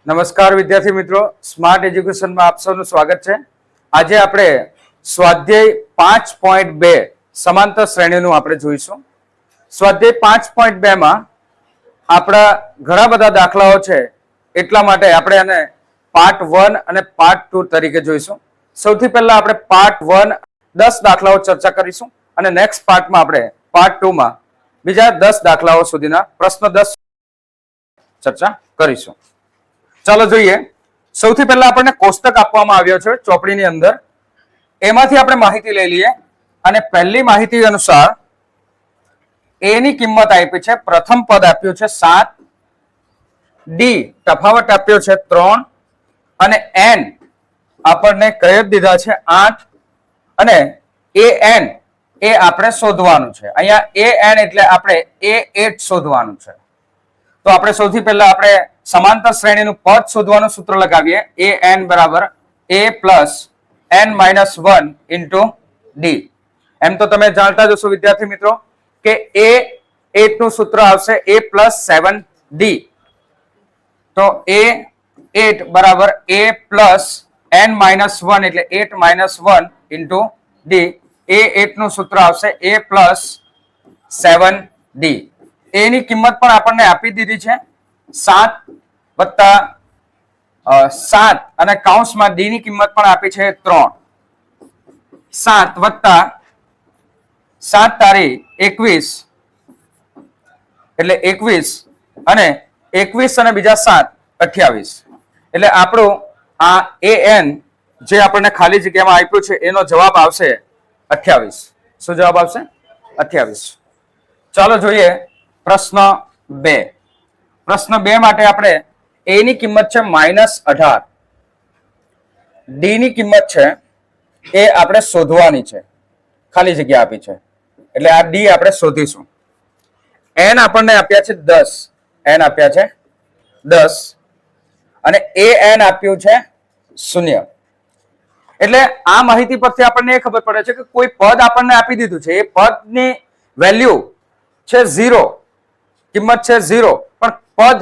નમસ્કાર વિદ્યાર્થી મિત્રો, સ્માર્ટ એજ્યુકેશનમાં આપ સૌનું સ્વાગત છે. આજે આપણે સ્વાધ્યાય 5.2 સમાંતર શ્રેણીનું આપણે જોઈશું. સ્વાધ્યાય 5.2 માં આપણા ઘણા બધા દાખલાઓ છે, એટલા માટે આપણે આને પાર્ટ 1 અને પાર્ટ 2 તરીકે જોઈશું. સૌથી પહેલા આપણે પાર્ટ 1 10 દાખલાઓ ચર્ચા કરીશું અને નેક્સ્ટ પાર્ટમાં આપણે પાર્ટ 2 માં બીજા 10 દાખલાઓ સુધીના પ્રશ્ન 10 ચર્ચા કરીશું. ચાલો જોઈએ. સૌથી પહેલા આપણને કોષ્ટક આપવામાં આવ્યો છે ચોપડીની અંદર, એમાંથી આપણે માહિતી લઈ લઈએ. અને પહેલી માહિતી અનુસાર એ ની કિંમત આપી છે, પ્રથમ પદ આપ્યું છે 7, ડી તફાવત આપ્યો છે 3 અને એન આપણને કહી જ દીધા છે 8 અને એન એ આપણે શોધવાનું છે. અહીંયા એન એટલે આપણે A8 શોધવાનું છે. તો આપણે સૌથી પહેલા આપણે સમાંતર શ્રેણીનું પદ શોધવાનું સૂત્ર લગાવીએ. an બરાબર a plus n minus 1 into D. એમ તો તમે જાણતા જ હશો વિદ્યાર્થી મિત્રો કે A8 નું સૂત્ર આવશે a પ્લસ 7d. તો A8 બરાબર a પ્લસ n માઇનસ 1 એટલે 8 માઇનસ 1 ઇન્ટુ ડી. A8 નું સૂત્ર આવશે a પ્લસ 7d. એ ની કિંમત પણ આપણને આપી દીધી છે 7 વત્તા 7 અને કૌંસમાં ડી ની કિંમત પણ આપી છે 3. 7 વત્તા 7 તારી 21 એટલે 21 અને 21 અને બીજા 7 28. એટલે આપણું આ an જે આપણને ખાલી જગ્યામાં આપ્યું છે એનો જવાબ આવશે 28. શું જવાબ આવશે? 28. ચાલો જોઈએ પ્રશ્ન 2. પ્રશ્ન 2 માટે આપણે a ની કિંમત છે -18, ડી ની કિંમત છે એ આપણે શોધવાની છે, ખાલી જગ્યા આપી છે એટલે આ ડી આપણે શોધીશું. n આપણને આપ્યા છે 10, n આપ્યા છે 10 અને an આપ્યું છે 0. એટલે આ માહિતી પરથી આપણને એ ખબર પડે છે કે કોઈ પદ આપણને આપી દીધું છે, એ પદની વેલ્યુ છે 0, કિંમત છે 0, પણ પદ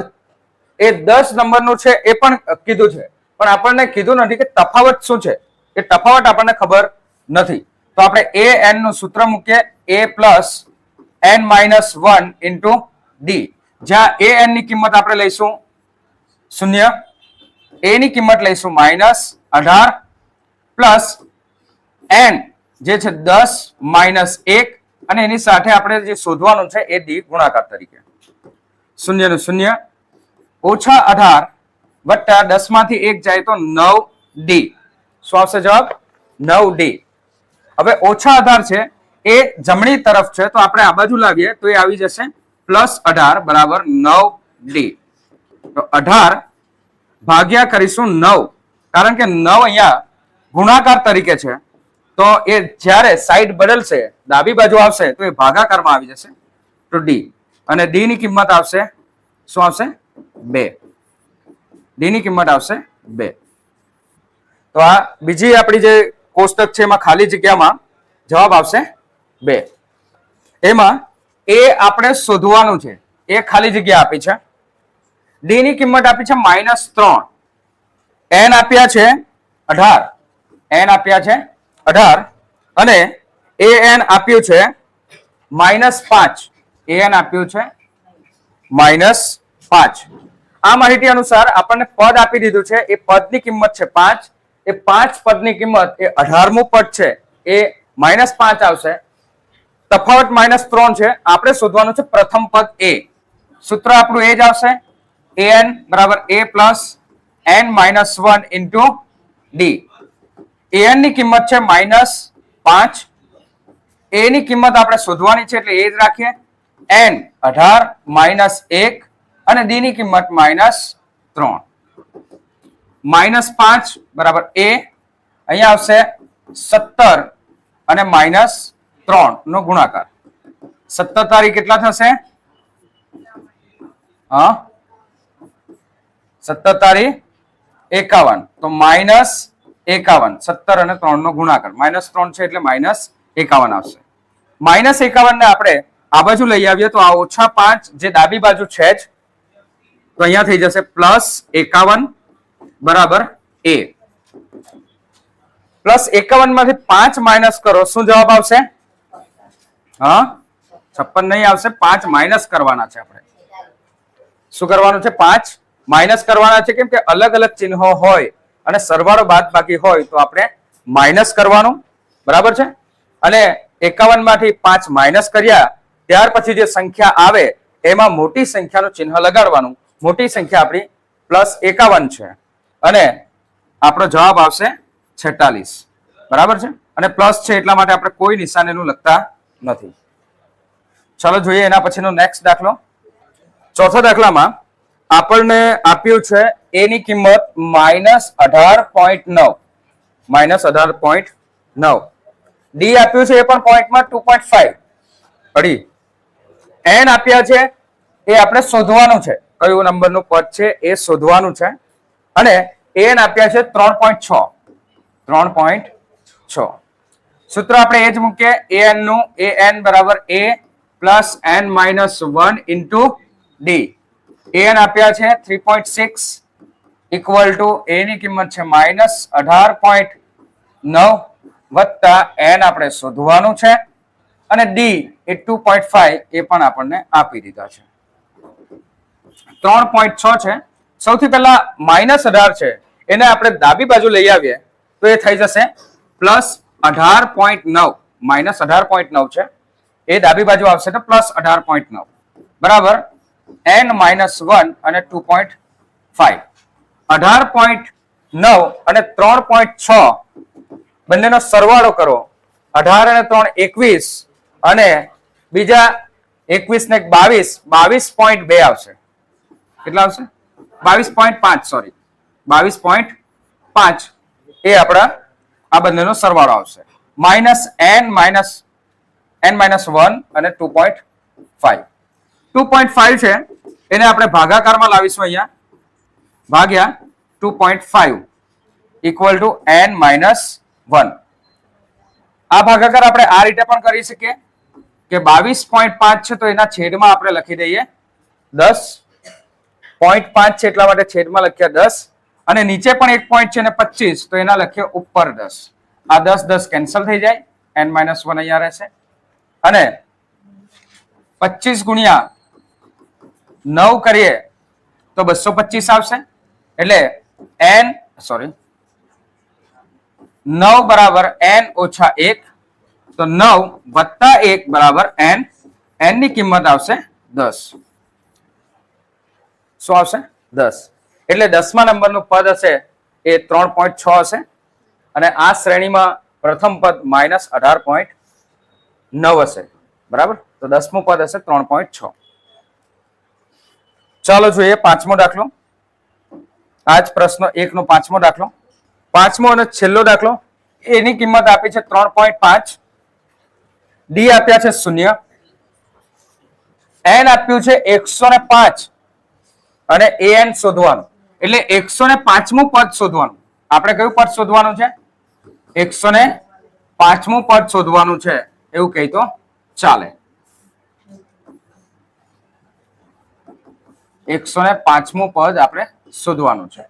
એ 10 નંબરનું છે એ પણ કીધું છે, પણ આપણને કીધું નથી કે તફાવત શું છે. એ તફાવત આપણને ખબર નથી. તો આપણે an નું સૂત્ર મૂકીએ, a plus n minus 1 into D. જ્યાં an ની કિંમત આપણે લઈશું 0, a ની કિંમત લઈશું -18 પ્લસ n જે છે 10 માઇનસ 1 અને એની સાથે આપણે જે શોધવાનું છે એ ડી ગુણાકાર તરીકે 0 નું 0 ઓછા 18 વત્તા 10 માંથી 1 જાય તો 9d. શું આવશે જવાબ? 9d. હવે ઓછા 18 છે એ જમણી તરફ છે, તો આપણે આ બાજુ લાવીએ તો એ આવી જશે +18 બરાબર 9d. તો 18 ભાગ્યા કરીશું 9, કારણ કે 9 અહીંયા ગુણાકાર તરીકે છે, તો એ જ્યારે સાઈડ બદલશે, ડાબી બાજુ આવશે તો એ ભાગાકારમાં આવી જશે, તો ડી. અને ડી ની કિંમત આવશે શું આવશે? 2. ડી ની કિંમત આવશે 2. તો આ બીજી આપણી જે કોષ્ટક છે એમાં ખાલી જગ્યામાં જવાબ આવશે 2. એમાં એ આપણે શોધવાનું છે, એ ખાલી જગ્યા આપી છે. ડી ની કિંમત આપી છે -3, n આપ્યા છે 18, n આપ્યા છે 18 અને an આપ્યું છે -5, an આપ્યું છે -5. આ માહિતી અનુસાર આપણને પદ આપી દીધું છે, એ પદની કિંમત છે 5. એ 5 પદની કિંમત એ 18મું પદ છે એ -5 આવશે. તફાવત -3 છે, આપણે શોધવાનું છે પ્રથમ પદ a. સૂત્ર આપણું એ જ આવશે, an બરાબર a plus n minus 1 into D. an ની કિંમત છે -5, a ની કિંમત આપણે શોધવાની છે એટલે એ જ રાખીએ, n 18 -1 અને d ની કિંમત -3. -5 બરાબર a, અહીંયા આવશે 17 અને -3 નો ગુણાકાર. 17 તારીખ કેટલા થશે? 17 તારીખ 51, તો -51, 17 અને 3 નો ગુણાકાર, -3 છે એટલે -51 આવશે. -51 ને આપણે આ બાજુ લઈ આવીએ તો આ -5 જે ડાબી બાજુ છે જ તો અહીંયા થઈ જશે +51 બરાબર A. +51 માંથી 5 માઇનસ કરો, શું જવાબ આવશે? હા, 56 નહીં આવશે, 5 માઇનસ કરવાના છે આપણે. શું કરવાનું છે? 5 માઇનસ કરવાના છે. કેમ કે અલગ અલગ ચિહ્નો હોય અને સરવાળો બાદ બાકી હોય તો આપણે માઇનસ કરવાનું, બરાબર છે. અને 51 માંથી 5 માઇનસ કર્યા ત્યાર પછી જે સંખ્યા આવે એમાં મોટી સંખ્યાનું ચિહ્ન લગાડવાનું. મોટી સંખ્યા આપણી +51 છે અને આપણો જવાબ આવશે 46, બરાબર છે. અને પ્લસ છે એટલા માટે આપણે કોઈ નિશાનીનું લખતા નથી. ચાલો જોઈએ એના પછીનો નેક્સ્ટ દાખલો. ચોથા દાખલામાં આપણને આપ્યું છે a ની કિંમત -18.9, -18.9. d આપ્યું છે એ પણ પોઈન્ટમાં 2.5 અડી. n આપ્યા છે એ આપણે શોધવાનું છે, કયું નંબરનું પદ છે એ શોધવાનું છે. અને n આપ્યા છે 3.6, 3.6. સૂત્ર આપણે એ જ મૂકીએ, an નું an બરાબર a plus n minus 1 into D. an આપ્યા છે 3.6 ઇક્વલ ટુ a ની કિંમત છે -18.9 વત્તા n આપણે શોધવાનું છે અને ડી એ 2.5 એ પણ આપણને આપી દીધા છે. 3.6 છે. સૌથી પહેલા -18 છે એને આપણે ડાબી બાજુ લઈ આવીએ તો એ થઈ જશે +18.9, -18.9 છે એ ડાબી બાજુ આવશે તો +18.9 બરાબર n -1 અને 2.5. 18.9 અને 3.6 બંનેનો સરવાળો કરો. 18 અને 3 21 અને બીજા 21 ને 22, 22.2 આવશે. કેટલા આવશે? 22.5, સોરી 22.5 એ આપણા આ બંનેનો સરવાળો આવશે. -n -1 અને 2.5. 2.5 છે એને આપણે ભાગાકારમાં લાવીશું, અહીંયા ભાગ્યા 2.5 ઇક્વલ ટુ n -1. આ ભાગાકાર આપણે આ રીતે પણ કરી શકીએ કે 22.5 છે તો એના છેદમાં આપણે લખી દઈએ 10.5 છે એટલા માટે છેદમાં લખ્યા 10 અને નીચે પણ એક પોઈન્ટ છે ને 25 તો એના લખીએ ઉપર 10. આ 10 કેન્સલ થઈ જાય, n -1 અહીંયા રહેશે અને 25 ગુણ્યા 9 કરીએ તો 225 આવશે. એટલે n બરાબર n ઓછા 1 તો 9 વત્તા 1 બરાબર n. n ની કિંમત આવશે 10. શું આવશે? 10. એટલે 10મા નંબરનું પદ હશે એ 3.6 હશે અને આ શ્રેણીમાં પ્રથમ પદ -18.9 હશે, બરાબર. તો 10મું પદ હશે 3.6. ચાલો જોઈએ પાંચમો દાખલો. આજ પ્રશ્ન 1 નો પાંચમો દાખલો. પાંચમો અને છેલ્લો દાખલો. એની કિંમત આપી છે 3.5, ડી આપ્યા છે 0, n આપ્યું છે 105 અને an શોધવાનું. એટલે 105મું પદ શોધવાનું. આપણે કયું પદ શોધવાનું છે? 105મું પદ શોધવાનું છે એવું કહી તો ચાલે. 105મું પદ આપણે શોધવાનું છે.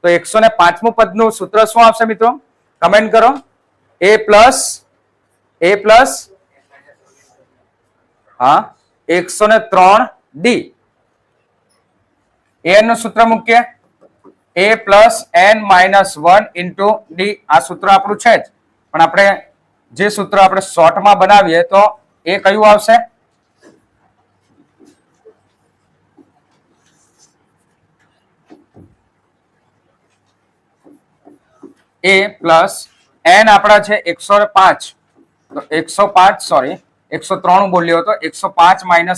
તો 105મું પદનું સૂત્ર શું આવશે મિત્રો? કમેન્ટ કરો. a પ્લસ હા 103d. an નું સૂત્ર મૂકીએ a plus n -1 into D. આ સૂત્ર આપણું છે જ, પણ આપણે જે સૂત્ર આપણે શોર્ટમાં બનાવીએ તો એ કયું આવશે? a પ્લસ n આપણા છે 105, તો 105 સોરી 103 બોલ્યો હતો, 105 -1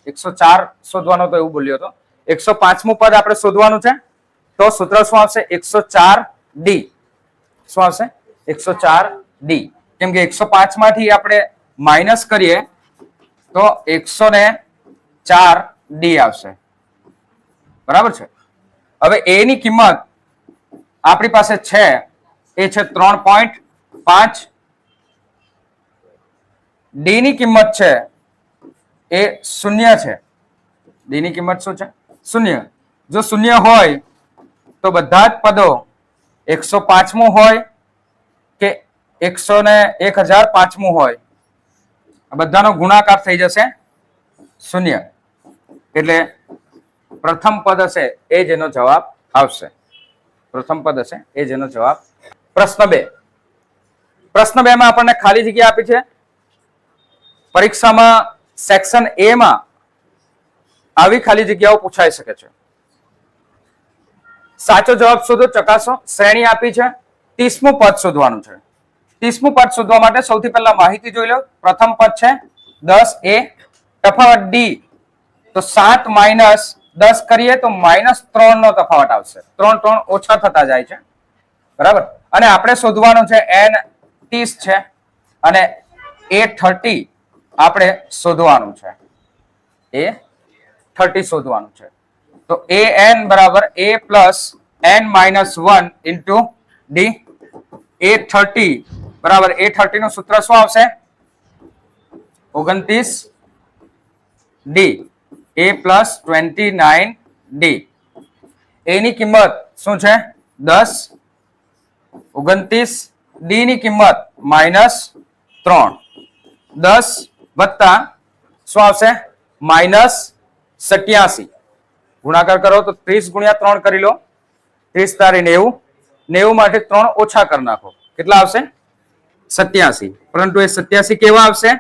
104 શોધવાનો તો એવું બોલ્યો હતો. 105મું પદ આપણે શોધવાનું છે તો સૂત્ર શું આવશે? 104d. શું આવશે? 104d. કેમ કે 105 માંથી આપણે માઇનસ કરીએ તો 104d આવશે, બરાબર છે. હવે a ની કિંમત આપણી પાસે છે એ છે 3.5, ડી ની કિંમત છે એ 0 છે. ડી ની કિંમત શું છે? 0. જો શૂન્ય હોય તો બધા જ પદો 105મું હોય કે 1005મું હોય, આ બધાનો ગુણાકાર થઈ જશે શૂન્ય. એટલે પ્રથમ પદ હશે એ જેનો જવાબ આવશે. પ્રથમ પદ હશે એ જેનો જવાબ. પ્રશ્ન 2. પ્રશ્ન 2 માં આપણને ખાલી જગ્યા આપી છે. પરીક્ષામાં સેક્શન એ માં આવી ખાલી જગ્યાઓ પૂછાઈ શકે છે. સાચો જવાબ શોધો, ચકાસો. શ્રેણી આપી છે. 30મું પદ શોધવાનું છે. 30મું પદ શોધવા માટે સૌથી પહેલા માહિતી જોઈ લો. પ્રથમ પદ છે 10a, તફાવત d તો 7 માઇનસ 10 કરીએ તો -3 નો તફાવત આવશે. 3 3 ઓછા થતા જાય છે, બરાબર. અને આપણે શોધવાનું છે n 30 છે અને a 30 આપણે શોધવાનું છે. a 30 શોધવાનું છે. તો an બરાબર a plus n minus 1 into d. a 30 બરાબર a 30 નું સૂત્ર શું આવશે? 29 d. a plus 29 d. a ની કિંમત શું છે? 10. 29 d ની કિંમત -3. 10 વત્તા શું આવશે? -87. ગુણાકાર કરો તો 30 ગુણ્યા 3 કરી લો. 30 તારી 90. 90 માટે 3 ઓછા કરી નાખો. કેટલા આવશે? 87. પરંતુ એ 87 કેવા આવશે?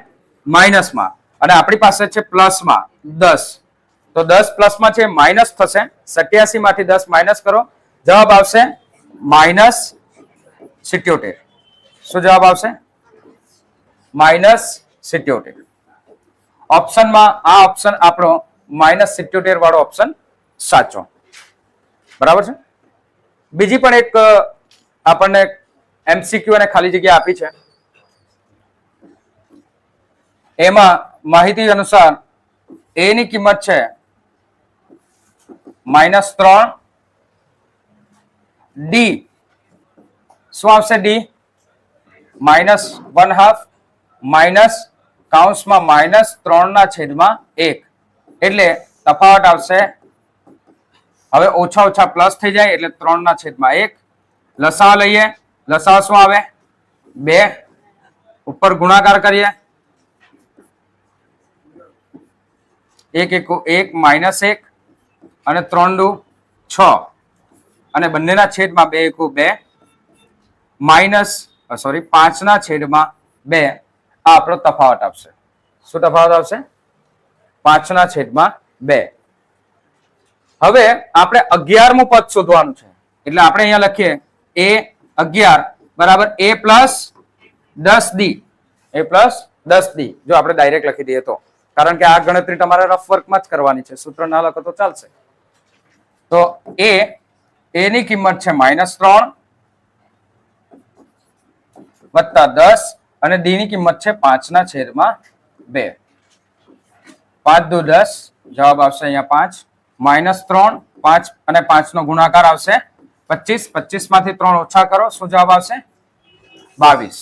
માઇનસમાં. અને આપણી પાસે છે પ્લસમાં 10. તો 10 પ્લસમાં છે માઇનસ થશે. 87 માંથી 10 માઇનસ કરો, જવાબ આવશે -77. શું જવાબ આવશે? -77. ઓપ્શનમાં આ ઓપ્શન આપણો -77 વાળો ઓપ્શન સાચો. બરાબર છે. બીજી પણ એક આપણને MCQ અને ખાલી જગ્યા આપી છે. એમાં માહિતી અનુસાર a ની કિંમત છે -3. d શું આવશે? d -1/2 માઇનસ કૌંસમાં -3/1 એટલે તફાવત આવશે. હવે ઓછા ઓછા પ્લસ થઈ જાય એટલે 3/1. લસાઅ લઈએ. લસાઅ શું આવે? 2. ઉપર ગુણાકાર કરીએ. 1 1 -1 અને 3 2 6 અને બંનેના છેદમાં 2 1 2 5/2 આ આપણો તફાવત આવશે. શું તફાવત આવશે? 5/2. હવે આપણે 11મું પદ શોધવાનું છે. એટલે આપણે અહીંયા લખીએ a 11 બરાબર a plus 10d. a plus 10d જો આપણે ડાયરેક્ટ લખી દઈએ તો, કારણ કે આ ગણતરી તમારે રફ વર્કમાં જ કરવાની છે, સૂત્ર ના લખો તો ચાલશે. તો a ની કિંમત છે -3 વત્તા 10 અને d ની કિંમત છે 5/2. 5 દુ 10 જવાબ આવશે અહીંયા 5. -3 5 અને 5 નો ગુણાકાર આવશે 25. 25 માંથી 3 ઓછા કરો, શું જવાબ આવશે? 22.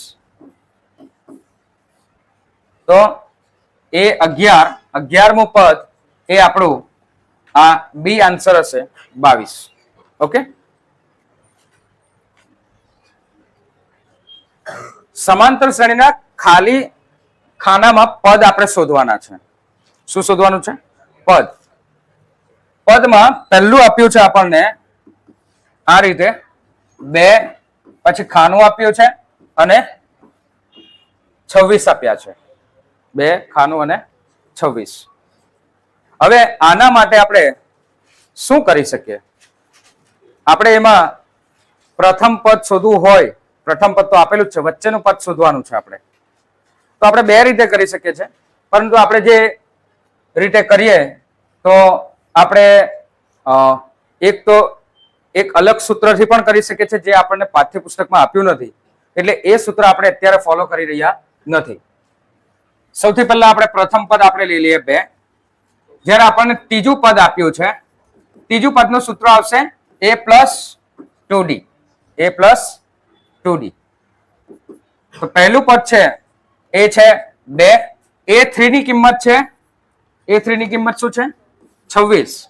તો એ 11મું પદ એ આપણું આ બી આન્સર હશે 22. ઓકે. સમાંતર શ્રેણીના ખાલી ખાનામાં પદ આપણે શોધવાના છે. શું શોધવાનું છે? પદ. પદમાં પહેલું આપ્યું છે આપણને આ રીતે 2, પછી ખાનું આપ્યું છે અને 26 આપ્યા છે. 2 ખાનું અને 26. હવે આના માટે આપણે શું કરી શકીએ? આપણે એમાં પ્રથમ પદ શોધવું હોય, પ્રથમ પદ તો આપેલું જ છે, વચ્ચેનું પદ શોધવાનું છે આપણે. તો આપણે 2 રીતે કરી શકીએ છીએ, પરંતુ આપણે જે રીતે કરીએ તો આપણે એક અલગ સૂત્રથી પણ કરી શકીએ છીએ જે આપણને પાઠ્યપુસ્તકમાં આપ્યું નથી. એટલે એ સૂત્ર આપણે અત્યારે ફોલો કરી રહ્યા નથી. સૌથી પહેલા આપણે પ્રથમ પદ આપણે લઈ લઈએ 2. જ્યારે આપણને ત્રીજું પદ આપ્યું છે, ત્રીજું પદનું સૂત્ર આવશે a plus 2d. a plus 2d. તો પહેલું પદ છે એ છે 2. a3 ની કિંમત છે, a3 ની કિંમત શું છે? 26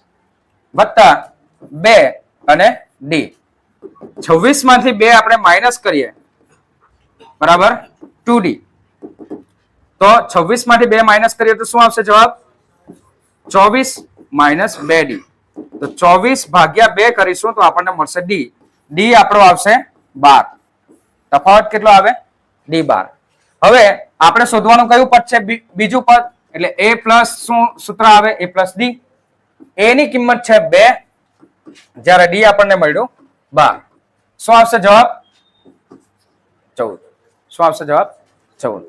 વત્તા 2 અને ડી. 26 માંથી 2 આપણે માઇનસ કરીએ બરાબર 2d. તો 26 માંથી 2 માઇનસ કરીએ તો શું આવશે જવાબ? 24 માઇનસ 2d. તો 24 ભાગ્યા 2 કરીશું તો આપણને મળશે ડી. ડી આપણો આવશે 12. તફાવત કેટલો આવે? ડી 12. હવે આપણે શોધવાનું કયું પદ છે? બીજું પદ. એટલે a પ્લસ શું સૂત્ર આવે? a plus D. a ની કિંમત છે 2 જ્યારે ડી આપણને મળ્યું 12. શું આવશે જવાબ? 14. શું આવશે જવાબ? 14.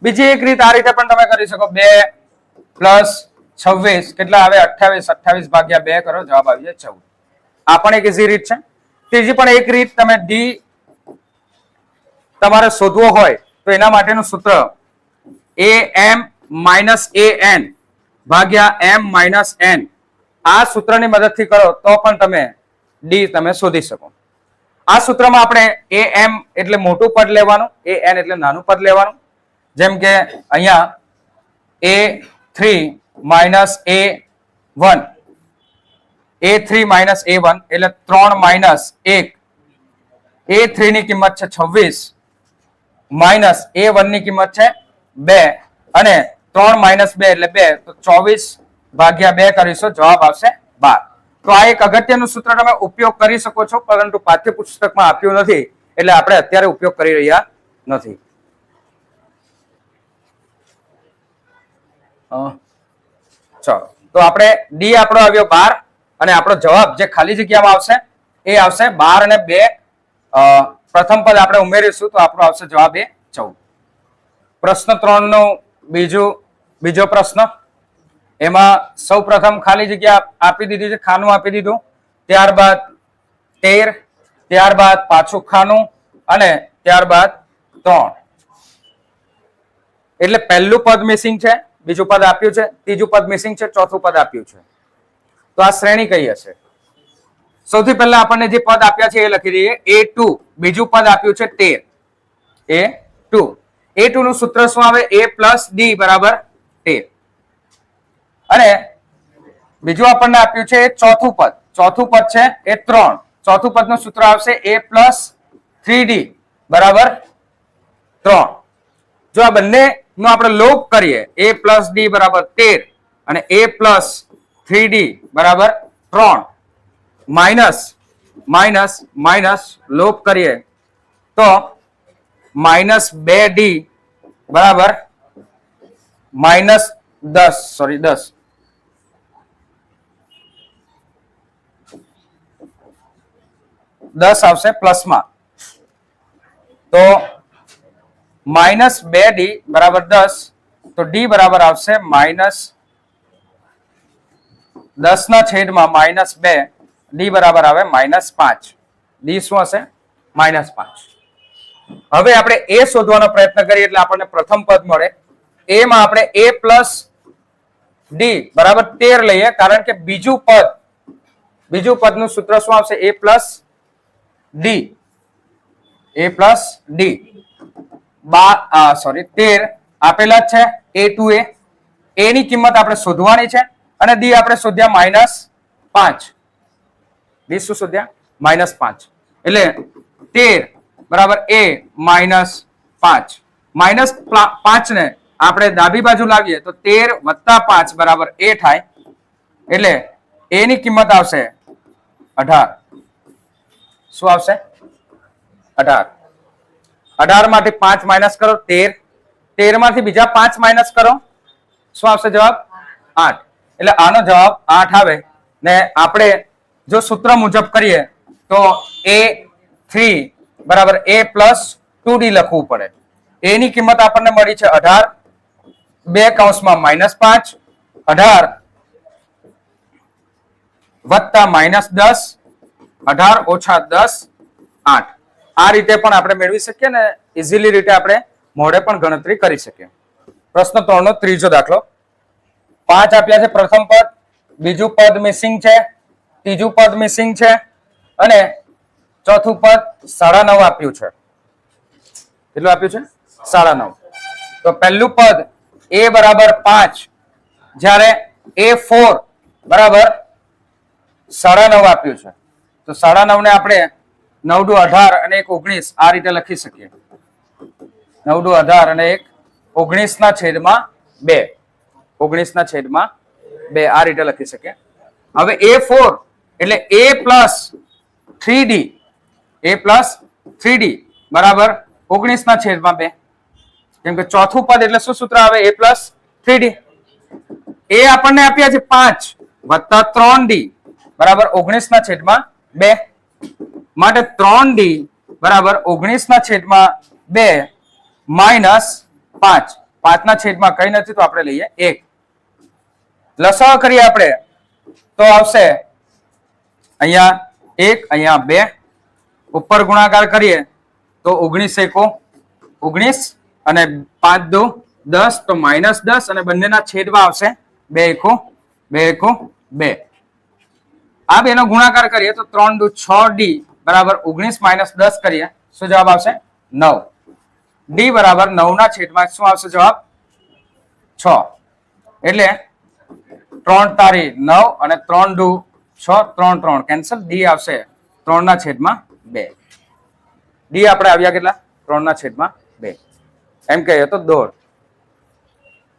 બીજી એક રીત આ રીતે પણ તમે કરી શકો. 2 પ્લસ 26 કેટલા આવે? 28. 28 ભાગ્યા 2 કરો, જવાબ આવી જાય 14. આ પણ એક ઈઝી રીત છે. ત્રીજી પણ એક રીત, તમે ડી તમારે શોધવો હોય તો એના માટેનું સૂત્ર am માઇનસ an ભાગ્યા m માઇનસ n. આ સૂત્રની મદદથી કરો તો પણ તમે ડી તમે શોધી શકો. આ સૂત્રમાં આપણે am એટલે મોટું પદ લેવાનું, an એટલે નાનું પદ લેવાનું. જેમ કે અહીંયા a3 minus a1, a3 minus a1 એટલે 3 માઇનસ 1. a3 ની કિંમત છે 26 માઇનસ a1 ની કિંમત છે 2 અને 3 માઇનસ 2 એટલે 2. તો 24 ભાગ્યા 2 કરીશું, જવાબ આવશે 12. તો આ એક અગત્યનું સૂત્ર તમે ઉપયોગ કરી શકો છો, પરંતુ પાઠ્યપુસ્તકમાં આપ્યું નથી એટલે આપણે અત્યારે ઉપયોગ કરી રહ્યા નથી. ચાલો, તો આપણે ડી આપણો આવ્યો 12 અને આપણો જવાબ જે ખાલી જગ્યામાં આવશે એ આવશે 12 અને 2. પ્રથમ પદ આપણે ઉમેરીશું તો આપણો આવશે જવાબ એ 14. પ્રશ્ન 3 નો બીજો પ્રશ્ન. એમાં સૌ પ્રથમ ખાલી જગ્યા આપી દીધી છે, ખાનું આપી દીધું, ત્યારબાદ 13, ત્યારબાદ પાછું ખાનું અને ત્યારબાદ 3. એટલે પહેલું પદ મિસિંગ છે, બીજું પદ આપ્યું છે, ત્રીજું પદ મિસિંગ છે, ચોથું પદ આપ્યું છે. તો આ શ્રેણી કઈ હશે? સૌથી પહેલા આપણને જે પદ આપ્યા છે એ લખી દઈએ. a2 બીજું પદ આપ્યું છે 13. a2 નું સૂત્ર શું આવે? a પ્લસ ડી બરાબર 13. અને બીજું આપણને આપ્યું છે ચોથું પદ. ચોથું પદ છે એ 3. ચોથું પદ નું સૂત્ર આવશે a પ્લસ 3d બરાબર 3. જો આ બંને નો આપણે લોપ કરીએ, a પ્લસ ડી બરાબર 13 અને a પ્લસ 3d બરાબર 3, માઇનસ માઇનસ માઇનસ લોપ કરીએ તો માઇનસ 2d બરાબર માઇનસ 10 આવશે પ્લસમાં. તો માઇનસ 2d બરાબર 10. તો ડી બરાબર આવશે માઇનસ 10 ના છેદમાં માઇનસ 2. ડી બરાબર આવે માઇનસ 5. ડી શું હશે? માઇનસ 5. હવે આપણે એ શોધવાનો પ્રયત્ન કરીએ એટલે આપણને પ્રથમ પદ મળે. એમાં આપણે a પ્લસ ડી બરાબર 13 લઈએ, કારણ કે બીજું પદનું સૂત્ર શું આવશે? a plus D. a plus D 13 આપેલા જ છે. a2 a ની કિંમત આપણે શોધવાની છે અને ડી આપણે શોધ્યા માઇનસ 5. ડી શું શોધ્યા? માઇનસ 5. એટલે 13 બરાબર a માઇનસ 5. માઇનસ 5 ને આપણે ડાબી બાજુ લાવીએ તો 13 વત્તા 5 બરાબર a થાય. એટલે a ની કિંમત આવશે 18. શું આવશે? 18. 18 માંથી 5 માઇનસ કરો 13. 13 માંથી બીજા 5 માઇનસ કરો, શું આવશે જવાબ? 8. એટલે આનો જવાબ 8 આવે. ને આપણે જો સૂત્ર મુજબ કરીએ તો a3 બરાબર a પ્લસ 2d લખવું પડે. a ની કિંમત આપણને મળી છે 18, 2 કૌંસમાં માઇનસ 5, 18 વત્તા માઇનસ 10, 18 ઓછા 10, 8. આ રીતે પણ આપણે મેળવી શકીએ ને ઇઝીલી રીતે આપણે મોઢે પણ ગણતરી કરી શકીએ. પ્રશ્ન 3 નો ત્રીજો દાખલો. 5 આપ્યા છે પ્રથમ પદ, બીજું પદ મિસિંગ છે, ત્રીજું પદ મિસિંગ છે અને ચોથું પદ 9.5 આપ્યું છે. કેટલું આપ્યું છે? 9.5. તો પહેલું પદ a બરાબર 5 જ્યારે a4 બરાબર 9.5 આપ્યું છે તો 9.5 ને આપણે 9 દુ 18 અને 1 19 આ રીતે લખી શકીએ. 9 દુ 18 અને 1 19 ના છેદમાં 2. 19 ના છેદમાં 2 આ રીતે લખી શકીએ. હવે A4 એટલે A પ્લસ 3D બરાબર 19 ના છેદમાં 2. કેમ કે ચોથું પદ એટલે શું સૂત્ર આવે? A plus 3D. એ આપણને આપ્યા છે 5 વત્તા 3D બરાબર 19 ના છેદમાં 2. માટે 3D બરાબર 19 ના છેદમાં 2 માઇનસ 5. 5 ના છેદમાં કઈ નથી તો આપણે લઈએ 1. લસાઅ કરીએ આપણે તો આવશે અહીંયા 1 અહીંયા 2 ઉપર ગુણાકાર કરીએ તો 19 એકો 19 અને 5 દુ 10 તો -10 અને બંનેના છેદમાં આવશે 2 એકો 2 એકો 2. આ બેનો ગુણાકાર કરીએ તો 3 દુ 6D બરાબર 19 માઇનસ 10 કરીએ શું જવાબ આવશે? 9. D બરાબર 9 ના છેદમાં શું આવશે જવાબ? 6. એટલે 3 તારી 9 અને 3 દુ 6 3 3 કેન્સલ. D આવશે 3 ના છેદમાં 2. D આપણે આવ્યા કેટલા? 3 ના છેદમાં 2. એમ કહીએ તો દોઢ.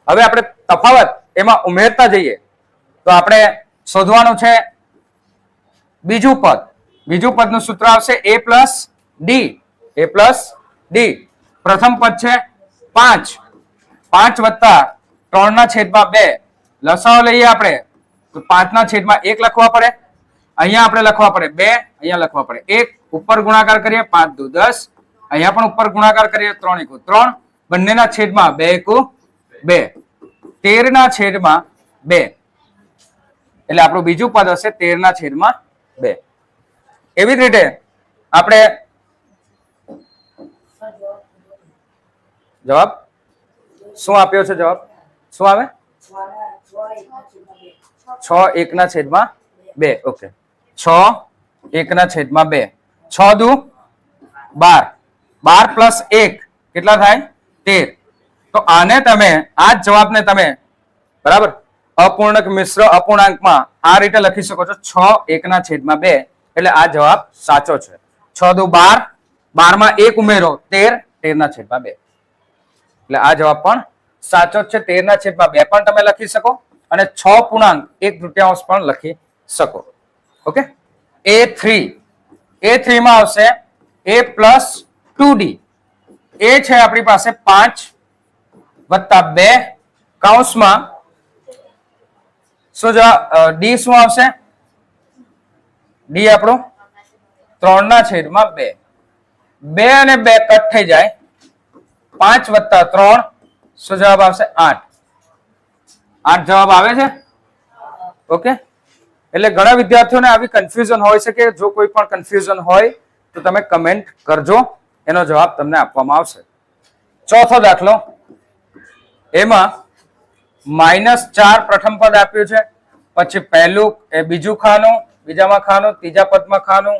હવે આપણે તફાવત એમાં ઉમેરતા જઈએ તો આપણે શોધવાનું છે બીજું પદ. બીજું પદનું સૂત્ર આવશે A પ્લસ D. પ્રથમ પદ છે 5 વત્તા 3 ના છેદમાં 2. લસાઅ લઈએ આપણે તો 5 ના છેદમાં 1 લખવા પડે. અહીંયા આપણે લખવા પડે 2, અહીંયા લખવા પડે 1. ઉપર ગુણાકાર કરીએ 5 દુ 10. અહીંયા પણ ઉપર ગુણાકાર કરીએ 3 એકુ 3. બંનેના છેદમાં 2 એકુ 2. 13 ના છેદમાં 2 એટલે આપણું બીજું પદ હશે 13 ના છેદમાં 2. એવી જ રીતે આપણે જવાબ શું આપ્યો છે? જવાબ શું આવે? 6 1 ના છેદમાં 2. ઓકે 6 1 ના છેદમાં 2. 6 દુ 12. 12 પ્લસ 1 કેટલા થાય? 13. તો આને તમે આ જ જવાબને તમે બરાબર અપૂર્ણાંક મિશ્ર અપૂર્ણાંકમાં આ રીતે લખી શકો છો 6 1 ના છેદમાં 2. એટલે આ જવાબ સાચો છે. 6 દુ 12. 12 માં 1 ઉમેરો 13. 13 ના છેદમાં 2. એટલે આ જવાબ પણ સાચો છે. 13 ના છેદમાં 2 પણ તમે લખી શકો અને 6 પૂર્ણાંક 1/3 પણ લખી શકો. ઓકે. A3 માં આવશે A પ્લસ 2D. એ છે આપણી પાસે 5 વત્તા 2 કૌંસમાં શું D શું આવશે? D આપણું 3 ના છેદમાં 2. 2 અને 2 કટ થઈ જાય. 5 વત્તા 3 શું જવાબ આવશે? 8. 8 જવાબ આવે છે. ઓકે. એટલે ઘણા વિદ્યાર્થીઓને આવી કન્ફ્યુઝન હોય છે કે જો કોઈ પણ કન્ફ્યુઝન હોય તો તમે કમેન્ટ કરજો, એનો જવાબ તમને આપવામાં આવશે. ચોથો દાખલો એમાં -4 પ્રથમ પદ આપ્યું છે, પછી પહેલું એ બીજું ખાનું, બીજામાં ખાનું, ત્રીજા પદમાં ખાનું,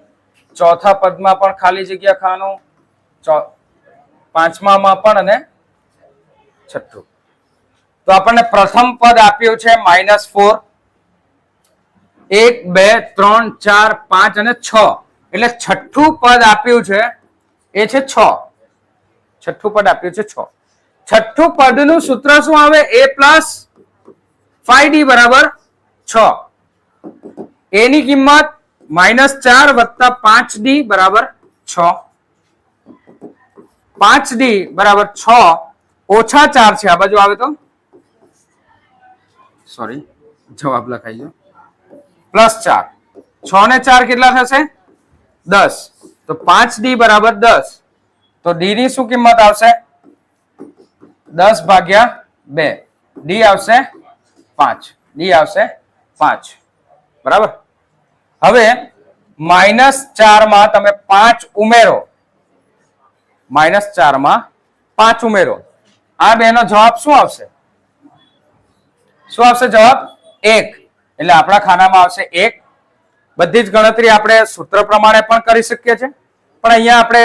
ચોથા પદમાં પણ ખાલી જગ્યા ખાનું, પાંચમામાં પણ અને છઠ્ઠું. તો આપણને પ્રથમ પદ આપ્યું છે -4. 1 2 3 4 5 અને 6 એટલે છઠ્ઠું પદ આપ્યું છે એ છે 6. છઠ્ઠું પદ આપ્યું છે 6. છઠ્ઠું પદનું સૂત્ર શું આવે? A પ્લસ 5D બરાબર 6. એની કિંમત -4 વત્તા 5D બરાબર 6. 5D બરાબર 6 ઓછા 4 છે. આ બાજુ આવે તો સોરી જવાબ લખાઈ ગયો +4. 6 ને 4 કેટલા થશે? 10. તો 5D બરાબર 10. તો D ની શું કિંમત આવશે? 10 ભાગ્યા 2. D આવશે 5. D આવશે 5. બરાબર. હવે -4 માં તમે 5 ઉમેરો. -4 માં 5 ઉમેરો. આ બેનો જવાબ શું આવશે? શું આવશે જવાબ? 1. એટલે આપણા ખાનામાં આવશે 1. બધી જ ગણતરી આપણે સૂત્ર પ્રમાણે પણ કરી શકીએ છીએ, પણ અહીંયા આપણે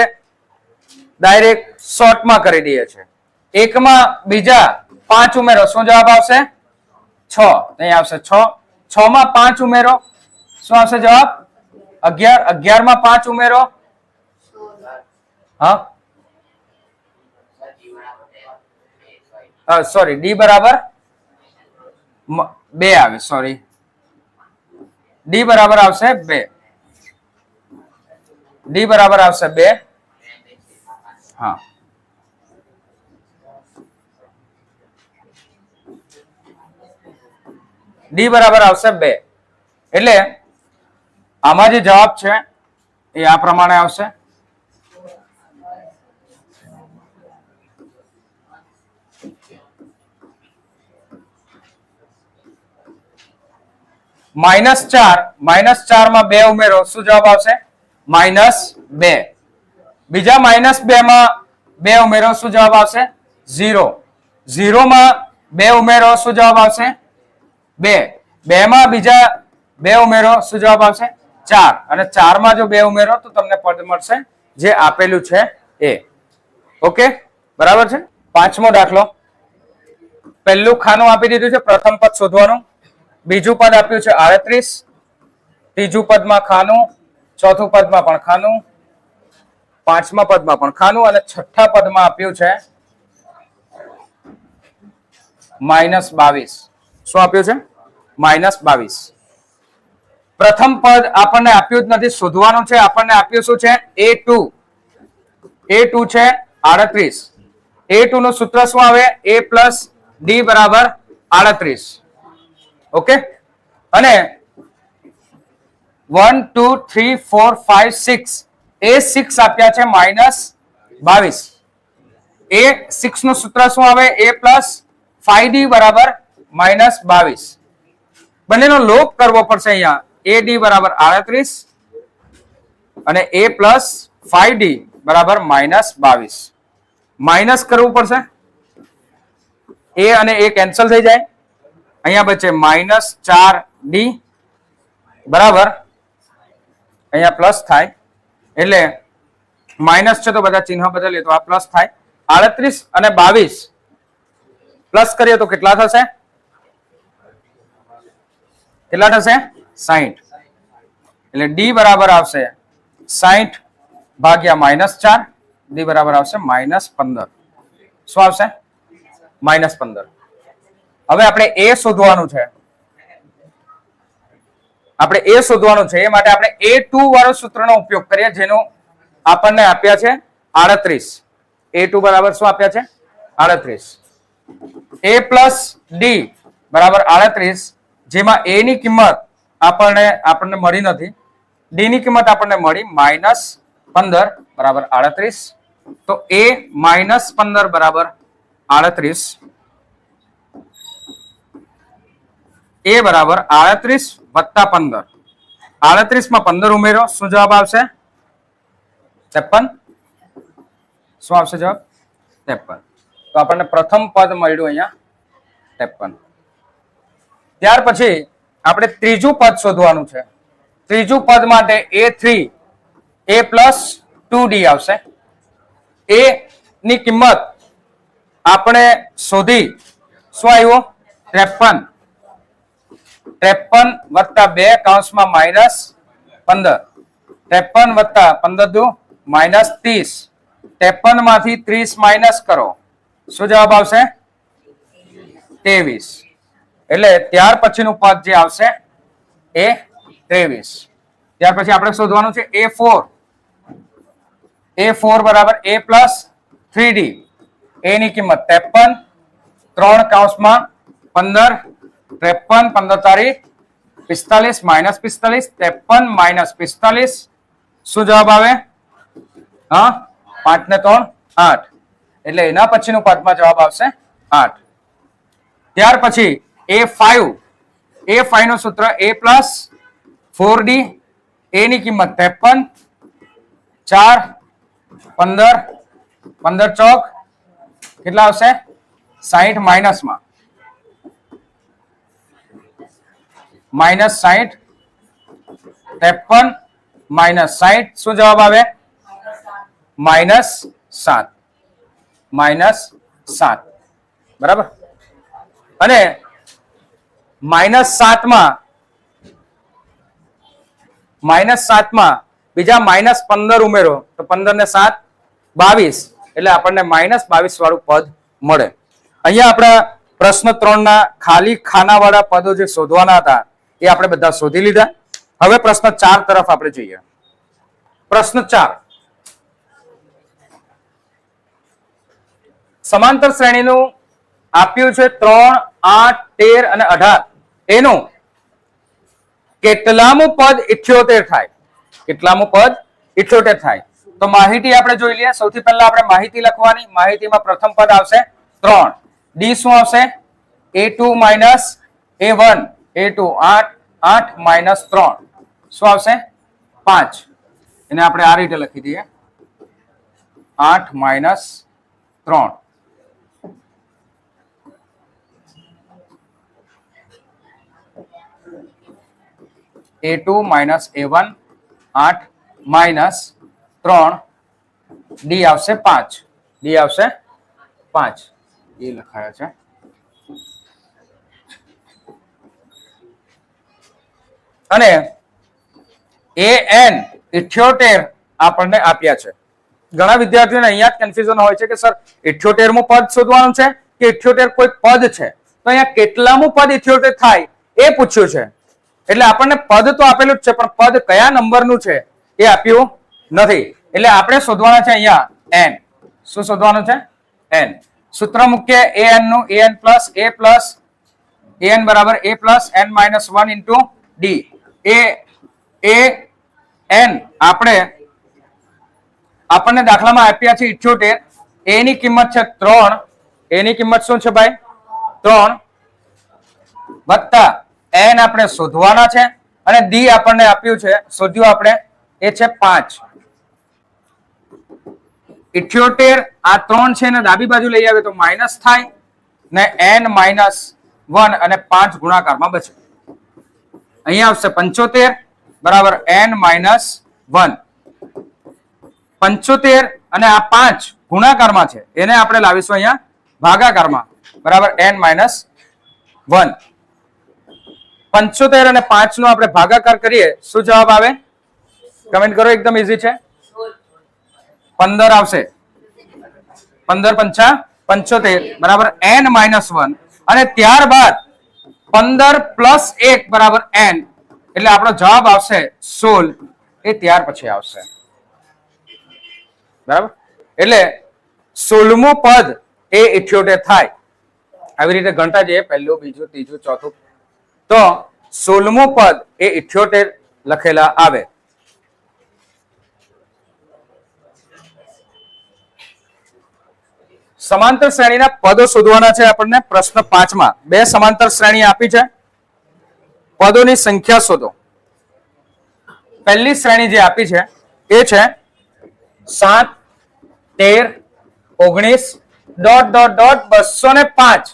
ડાયરેક્ટ શોર્ટમાં કરી દઈએ છીએ. 1 માં બીજા 5 ઉમેરો. શું જવાબ આવશે? 6. અહીં આવશે 6. 6 માં 5 ઉમેરો. શું આવશે જવાબ? 11. 11 માં 5 ઉમેરો. હા સોરી, ડી બરાબર 2 આવે. સોરી, ડી બરાબર આવશે 2. ડી બરાબર આવશે 2. હા, ડી બરાબર આવશે 2. એટલે આમાં જે જવાબ છે એ આ પ્રમાણે આવશે. -4 માં 2 ઉમેરો. શું જવાબ આવશે? -2. બીજા -2 માં 2 ઉમેરો. શું જવાબ આવશે? 0. 0 માં 2 ઉમેરો. શું જવાબ આવશે? 2. 2 માં બીજા 2 ઉમેરો. શું જવાબ આવશે? 4. અને 4 માં જો 2 ઉમેરો તો તમને પદ મળશે જે આપેલું છે એ. ઓકે, બરાબર છે. પાંચમો દાખલો. પહેલું ખાનું આપી દીધું છે, પ્રથમ પદ શોધવાનું. બીજું પદ આપ્યું છે 38. ત્રીજું પદમાં ખાનું. ચોથું પદમાં પણ ખાનું. પાંચમા પદમાં પણ ખાનું. અને છઠ્ઠા પદમાં આપ્યું છે -22. શું આપ્યું છે? -22. પ્રથમ પદ આપણને આપ્યું જ નથી, શોધવાનું છે. આપણને આપ્યું શું છે? A2. A2 છે 38. A2 નું સૂત્ર શું આવે? A પ્લસ ડી બરાબર 38. ઓકે, અને 1 2 3 4 5 6 એ 6 આપ્યા છે -22. એ 6 નું સૂત્ર શું આવે? A પ્લસ 5D બરાબર -22. બંનેનો લોપ કરવો પડશે અહીંયા. AD બરાબર 38 અને A પ્લસ 5D બરાબર -22. માઇનસ કરવું પડશે. A અને A કેન્સલ થઈ જાય. અહીંયા બચે -4D બરાબર, અહીંયા પ્લસ થાય. એટલે માઇનસ છે તો બધા ચિહ્ન બદલીએ તો આ પ્લસ થાય. 38 અને 22 પ્લસ કરીએ તો કેટલા થશે? કેટલા થશે? 60. એટલે ડી બરાબર આવશે 60 ભાગ્યા -4. ડી બરાબર આવશે -15. શું આવશે? -15. હવે આપણે એ શોધવાનું છે. એ માટે આપણે A2 વાળો સૂત્રનો ઉપયોગ કરીએ, જેનું આપણને આપ્યા છે 38. A2 બરાબર શું આપ્યા છે? 38. A પ્લસ ડી બરાબર 38, જેમાં A ની કિંમત આપણને મળી નથી. ડી ની કિંમત આપણને મળી -15 બરાબર 38. તો A -15 બરાબર 38. A બરાબર 38 વત્તા 15. 38 માં 15 ઉમેરો. શું જવાબ આવશે? 53. શું આવશે જવાબ? 53. તો આપણને પ્રથમ પદ મળ્યું અહીંયા 53. ત્યાર પછી આપણે ત્રીજું પદ શોધવાનું છે. ત્રીજું પદ માટે A3 A પ્લસ 2D આવશે. A ની કિંમત આપણે શોધી. શું આવ્યું? 53. 53 વત્તા 2 કૌંસમાં -15. 53 વત્તા 15 દુ -30. 53 માંથી 30 માઇનસ કરો. શું જવાબ આવશે? 23. એટલે ત્યાર પછીનું પદ જે આવશે એ 23. ત્યાર પછી આપણે શોધવાનું છે A4. A4 બરાબર A પ્લસ 3D. A ની કિંમત 53. 3 કૌંસમાં 15. 53 15 તારીખ 45 -45. 53 -45. શું જવાબ આવે? 5 ને 3 8. એટલે એના પછીનું પદમાં જવાબ આવશે 8. ત્યાર પછી A5. A5 નું સૂત્ર A પ્લસ 4D. A ની કિંમત 53. 4 15 15 ચોક કેટલા આવશે? 60 માઇનસમાં -60. 53 -60. શું જવાબ આવે? -7. -7 બરાબર. અને -7 માં -7 માં બીજા -15 ઉમેરો તો 15 ને 7 22, એટલે આપણને -22 વાળું પદ મળે. અહીંયા આપણા પ્રશ્ન 3 ના ખાલી ખાનાવાળા પદો જે શોધવાના હતા એ આપણે બધા શોધી લીધા. હવે પ્રશ્ન 4 તરફ આપણે જઈએ. પ્રશ્ન 4, સમાંતર શ્રેણીનું આપ્યું છે 3, 8, 13 અને 18. એનું કેટલામું પદ 78 થાય? કેટલામું પદ 78 થાય? તો માહિતી આપણે જોઈ લઈએ. સૌથી પહેલા આપણે માહિતી લખવાની. માહિતીમાં પ્રથમ પદ આવશે 3. ડી શું આવશે? a2 minus a1. a2 8, 8 minus 3 શું આવશે? 5. એને આપણે આ રીતે લખી દઈએ, 8 minus 3. a2 minus a1, 8 minus 3, D આવશે 5. ડી આવશે 5. એ લખાયા છે. અને an 78 આપણને આપ્યા છે. ઘણા વિદ્યાર્થીઓને અહીંયા જ કન્ફ્યુઝન હોય છે કે સર 78મું પદ શોધવાનું છે કે 78 કોઈ પદ છે? તો અહીંયા કેટલામું પદ 78 થાય એ પૂછ્યું છે. એટલે આપણને પદ તો આપેલું જ છે, પણ પદ કયા નંબરનું છે એ આપ્યું નથી. એટલે આપણે શોધવાના છે અહીંયા n. શું શોધવાનું છે? n. સૂત્ર મૂકીએ an નું. an plus a plus an બરાબર a plus n minus 1 into d. an આપણને દાખલામાં આપ્યા છે 78. a ની કિંમત છે 3. a ની કિંમત શું છે ભાઈ? 3 વત્તા n આપણે શોધવાના છે અને d આપણને આપ્યું છે, શોધ્યું આપણે, એ છે 5. 78 આ 3 છે ને ડાબી બાજુ લઈ આવે તો માઇનસ થાય ને n minus 1 અને 5 ગુણાકારમાં બચે. અહીંયા આવશે 75 બરાબર n minus 1. 75 અને આ 5 ગુણાકારમાં છે, એને આપણે લાવીશું અહીંયા ભાગાકારમાં બરાબર n minus 1. 75 અને 5 નો આપણે ભાગાકાર કરીએ, શું જવાબ આવે? કમેન્ટ કરો, એકદમ ઈઝી છે. 15 આવશે. 15 પંચા 75 બરાબર n minus 1 અને ત્યારબાદ 15 plus 1 બરાબર n, એટલે આપણો જવાબ આવશે 16. એ ત્યાર પછી આવશે બરાબર. એટલે 16મું પદ એ 78 થાય. આવી રીતે ગણતા જઈએ, પહેલું, બીજું, ત્રીજું, ચોથું, તો 16મું પદ એ 78 લખેલા આવે. સમાંતર શ્રેણીના પદો શોધવાના છે આપણને. પ્રશ્ન 5 માં 2 સમાંતર શ્રેણી આપી છે. પદોની સંખ્યા શોધો. પહેલી શ્રેણી જે આપી છે એ છે 7, 13, 19 ... 205.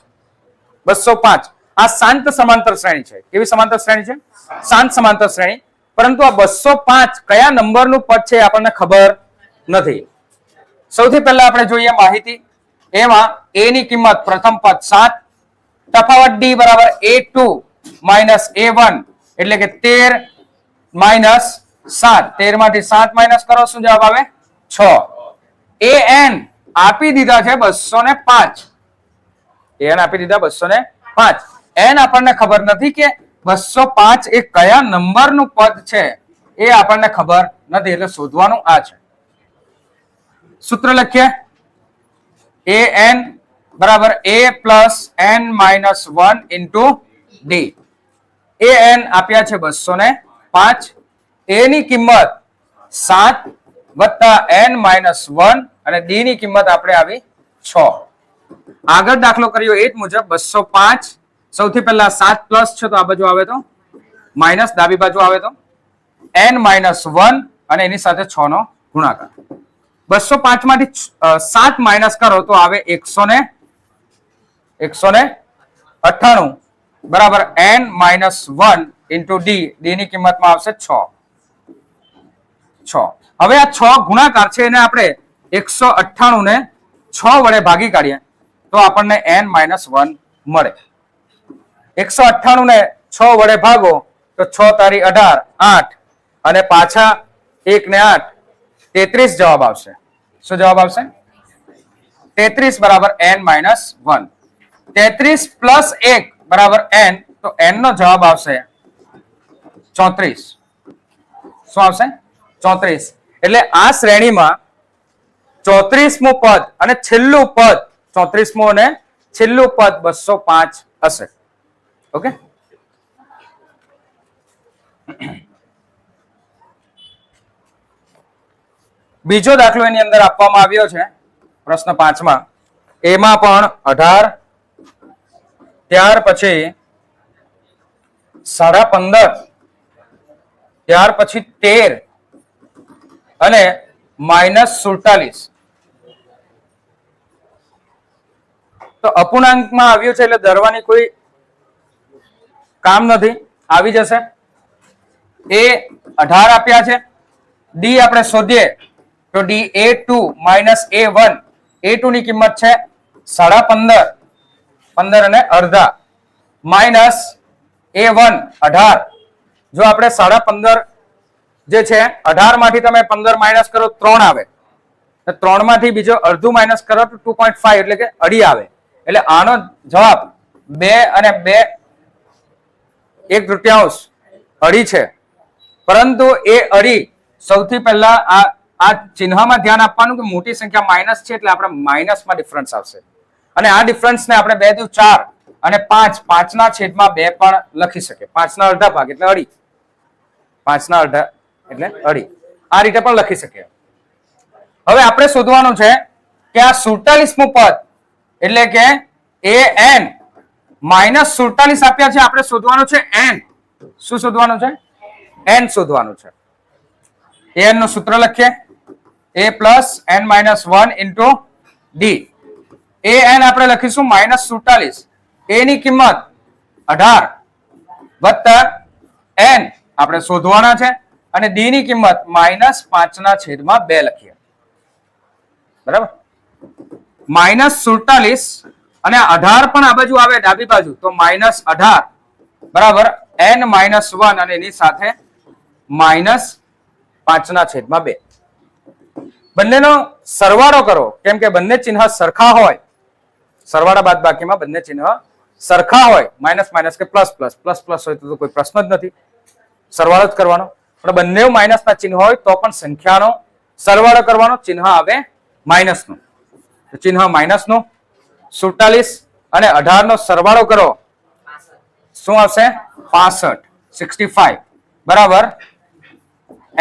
205 આ શાંત સમાંતર શ્રેણી છે. કેવી સમાંતર શ્રેણી છે? શાંત સમાંતર શ્રેણી. પરંતુ આ 205 કયા નંબરનું પદ છે આપણને ખબર નથી. સૌથી પહેલા આપણે જોઈએ માહિતી. એમાં a ની કિંમત પ્રથમ પદ 7, તફાવત d બરાબર a2 minus a1, એટલે કે 13 minus 7. 13 માંથી 7 માઇનસ કરો, શું જવાબ આવે? 6. an આપી દીધા છે 205. an આપી દીધા 205. n આપણને ખબર નથી કે 205 એ કયા નંબરનું પદ છે, એ આપણને ખબર નથી. એટલે શોધવાનું આ છે. સૂત્ર લખીએ. an બરાબર a plus n minus 1 into d. an આપ્યા છે 205. a ની કિંમત 7 વત્તા n minus 1 અને d ની કિંમત આપણે આવી 6. આગળ દાખલો કર્યો એ જ મુજબ 205. સૌથી પહેલા 7 પ્લસ છે તો આ બાજુ આવે તો માઇનસ, ડાબી બાજુ આવે તો n minus 1 અને એની સાથે 6 નો ગુણાકાર. 205 માંથી 7 માઇનસ કરો તો આવે 198 બરાબર n minus 1 into d. d ની કિંમતમાં આવશે 6. હવે આ 6 ગુણાકાર છે, એને આપણે 198 ને 6 વડે ભાગી કાઢીએ તો આપણને n minus 1 મળે. 198 ને 6 વડે ભાગો તો 6 તારી 18, 8 અને પાછા 1 ને 8 33 જવાબ આવશે. શું જવાબ આવશે? 33 બરાબર n માઇનસ 1. 33 પ્લસ 1 બરાબર n, તો n નો જવાબ આવશે 34. શું આવશે? 34. એટલે આ શ્રેણીમાં 34મું પદ અને છેલ્લું પદ 34મું અને છેલ્લું પદ 205 હશે. ઓકે, બીજો દાખલો એની અંદર આપવામાં આવ્યો છે પ્રશ્ન 5માં. એમાં પણ 18, ત્યાર પછી 15.5, ત્યાર પછી 13 અને -47. તો અપૂર્ણાંકમાં આવ્યું છે એટલે ધરવાની કોઈ કામ નથી, આવી જશે. એ 18 આપ્યા છે. ડી આપણે શોધીએ તો D a2 minus a1, a2 ની કિંમત છે 15.5, 15 અને અડધા, માઇનસ a1 18. જો આપણે 15.5 જે છે 18 માંથી તમે 15 માઇનસ કરો 3 આવે, 3 માંથી બીજો અડધું માઇનસ કરો તો 2.5 એટલે કે અઢી આવે. એટલે આનો જવાબ 2 અને 2 1/3 અઢી છે. પરંતુ એ અઢી સૌથી પહેલા આ ચિહ્નમાં ધ્યાન આપવાનું કે મોટી સંખ્યા માઇનસ છે એટલે આપણે માઇનસમાં ડિફરન્સ આવશે. અને આ ડિફરન્સને આપણે 2 દુ 4 અને 5, 5 ના છેદમાં 2 પણ લખી શકીએ. 5 ના અડધા ભાગ એટલે અઢી, 5 ના અડધા એટલે અઢી, આ રીતે પણ લખી શકીએ. હવે આપણે શોધવાનું છે કે આ 47મું પદ એટલે કે an -47 આપ્યા છે. આપણે શોધવાનું છે n. શું શોધવાનું છે? n શોધવાનું છે. an નું સૂત્ર લખીએ, a plus n minus 1 into D. an આપણે લખીશું -47, a ની કિંમત 18 વત્તા n આપણે શોધવાના છે અને ડી ની કિંમત -5/2 લખીએ. બરાબર, -47 અને 18 પણ આ બાજુ આવે ડાબી બાજુ તો -18 બરાબર n માઇનસ 1 અને એની સાથે -5/2. બંનેનો સરવાળો કરો, કેમ કે બંને ચિહ્ન સરખા હોય. સરવાળા બાદબાકીમાં બંને ચિહ્ન સરખા હોય, માઇનસ માઇનસ કે પ્લસ પ્લસ, પ્લસ પ્લસ હોય તો કોઈ પ્રશ્ન જ નથી, સરવાળો જ કરવાનો. પણ બંને માઇનસના ચિહ્ન હોય તો પણ સંખ્યાનો સરવાળો કરવાનો, ચિહ્ન આવે માઇનસનું. ચિહ્ન માઇનસનું 47 અને 18 નો સરવાળો કરો, શું આવશે? 65 બરાબર n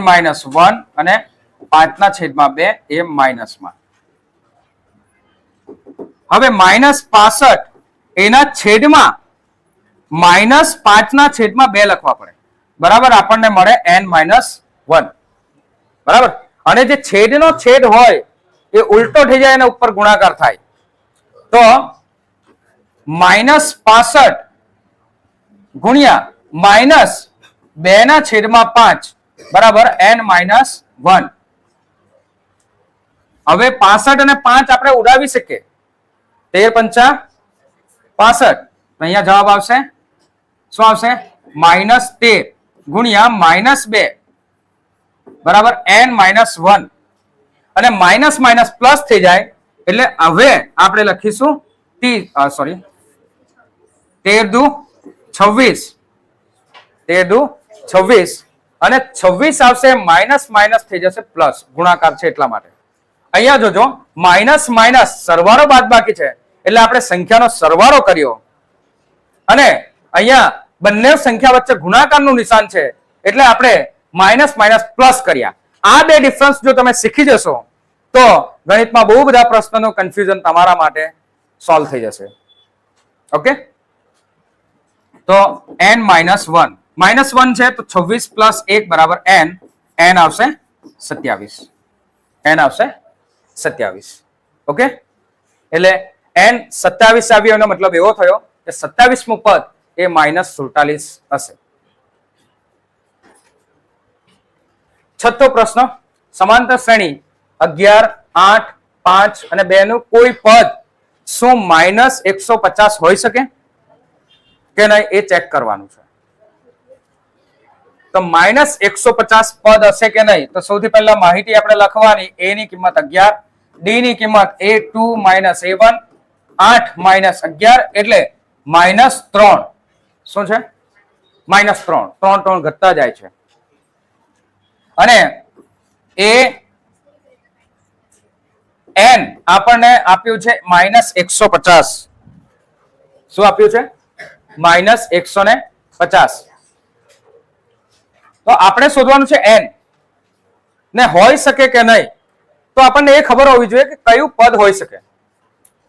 માઇનસ 1 અને 5/2 એ માઇનસમાં. હવે -65 એના છેદમાં -5/2 લખવા પડે. બરાબર, આપણને મળે n માઇનસ 1. બરાબર, અને જે છેદનો છેદ હોય એ ઉલટો થઈ જાય અને ઉપર ગુણાકાર થાય તો -65 ગુણ્યા -2/5 બરાબર n માઇનસ 1. હવે 65 અને 5 આપણે ઉડાવી શકીએ, 13 5 65. અહીંયા જવાબ આવશે, શું આવશે? -13 ગુણ્યા -2 બરાબર n માઇનસ 1. અને માઇનસ માઇનસ પ્લસ થઈ જાય એટલે હવે આપણે લખીશું 13 દુ 26, 13 દુ 26 અને 26 આવશે, માઇનસ માઇનસ થઈ જશે પ્લસ, ગુણાકાર છે એટલા માટે. અહીંયા જોજો, માઇનસ માઇનસ સરવાળો બાદબાકી છે એટલે આપણે સંખ્યાનો સરવાળો કર્યો અને અહીંયા બંને સંખ્યા વચ્ચે ગુણાકારનું નિશાન છે એટલે આપણે માઇનસ માઇનસ પ્લસ કર્યા. આ બે ડિફરન્સ જો તમે શીખી જશો તો ગણિતમાં બહુ બધા પ્રશ્નોનું કન્ફ્યુઝન તમારા માટે સોલ્વ થઈ જશે. ઓકે, તો n માઇનસ 1, -1 છે તો 26 પ્લસ 1 બરાબર n આવશે 27, n આવશે 27. ઓકે, એટલે n 27 આવ્યો એનો મતલબ એવો થયો કે 27મું પદ એ -47 હશે. છઠ્ઠો પ્રશ્ન, સમાંતર શ્રેણી 11, 8, 5 અને 2 નું કોઈ પદ શું -150 હોઈ શકે કે નહીં એ ચેક કરવાનું છે. તો -150 પદ હશે કે નહીં? તો સૌથી પહેલા માહિતી આપણે લખવાની. a ની કિંમત 11, d ની કિંમત a2 a1, 8 -11 એટલે -3. શું છે? -3. 3 ઘટતા જાય છે. અને n આપણને આપ્યું છે -150. શું આપ્યું છે? -150. તો આપણે શોધવાનું છે n ને હોઈ શકે કે નહીં. તો આપણને એ ખબર હોવી જોઈએ કે કયું પદ હોઈ શકે.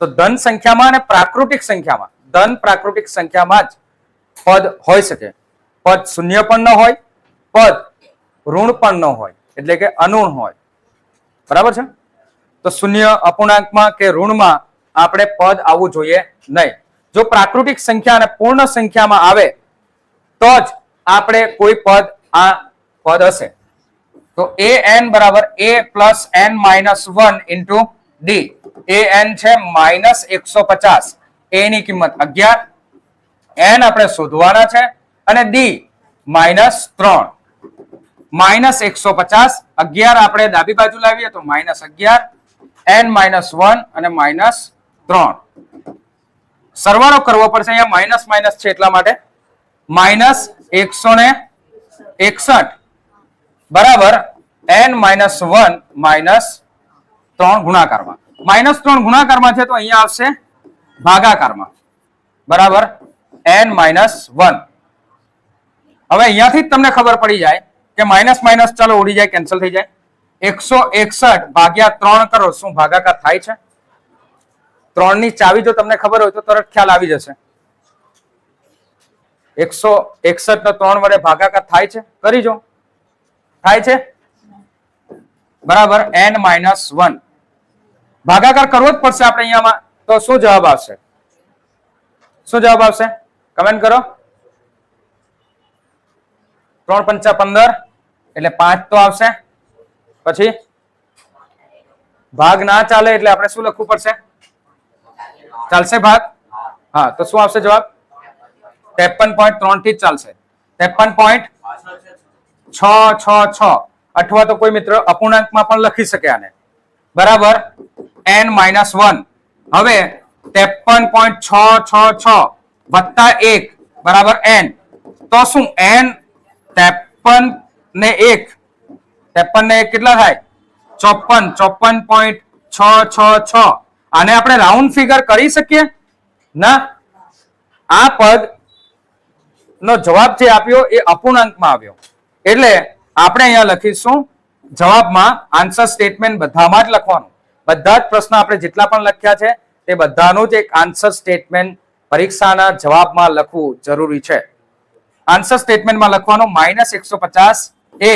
તો ધન સંખ્યામાં અને પ્રાકૃતિક સંખ્યામાં, ધન પ્રાકૃતિક સંખ્યામાં જ પદ હોઈ શકે. પદ શૂન્ય પણ ન હોય, પદ ઋણ પણ ન હોય, એટલે કે અનુણ હોય. બરાબર છે? તો શૂન્ય, અપૂર્ણાંકમાં કે ઋણમાં આપણે પદ આવવું જોઈએ નહીં. જો પ્રાકૃતિક સંખ્યા અને પૂર્ણ સંખ્યામાં આવે તો જ આપણે કોઈ પદ આ પદ હશે. તો an બરાબર a plus n minus 1 into d. an છે -150. a ની કિંમત 11, n આપણે શોધવાના છે અને d -3. -150, 11 આપણે ડાબી બાજુ લાવીએ તો -11, n -1 અને -3. સરવાળો કરવો પડશે. અહીંયા માઇનસ માઇનસ છે એટલા માટે -161 બરાબર n -1 -3 ગુણાકારમાં. -3 ગુણાકારમાં છે તો અહીંયા આવશે ભાગાકારમાં. બરાબર n -1. હવે અહીંયાથી જ તમને ખબર પડી જાય કે માઇનસ માઇનસ ચાલો ઉડી જાય, કેન્સલ થઈ જાય. 161 ભાગ્યા 3 કરો, શું ભાગાકાર થાય છે? 3 ની ચાવી જો તમને ખબર હોય તો તરત ખ્યાલ આવી જશે. 161 નો 3 વડે ભાગાકાર થાય છે? કરી જો. થાય છે? બરાબર n -1. ભાગાકાર કરવો જ પડશે આપણે અહીંયામાં. તો શું જવાબ આવશે? શું જવાબ આવશે? કમેન્ટ કરો. 3 પંચા 15 એટલે 5 તો આવશે. પછી ભાગ ના ચાલે એટલે આપણે શું લખવું પડશે? ચાલશે ભાગ? હા, તો શું આવશે જવાબ? 53.3 થી જ ચાલશે. 53.666 અથવા તો કોઈ મિત્ર અપૂર્ણાંકમાં પણ લખી શકે આને. બરાબર n -1. હવે 53.666 વત્તા 1 બરાબર n. તો શું n 53 ને 1 કેટલા થાય? 54.666. આને આપણે રાઉન્ડ ફિગર કરી શકીએ ના? આ પદ નો જવાબ જે આપ્યો એ અપૂર્ણાંકમાં આવ્યો એટલે આપણે અહીંયા લખીશું જવાબમાં આન્સર સ્ટેટમેન્ટ બધામાં જ લખવાનું. બધા જ પ્રશ્ન આપણે જેટલા પણ લખ્યા છે તે બધાનું જ એક આન્સર સ્ટેટમેન્ટ પરીક્ષાના જવાબમાં લખવું જરૂરી છે. આન્સર સ્ટેટમેન્ટમાં લખવાનું -150 એ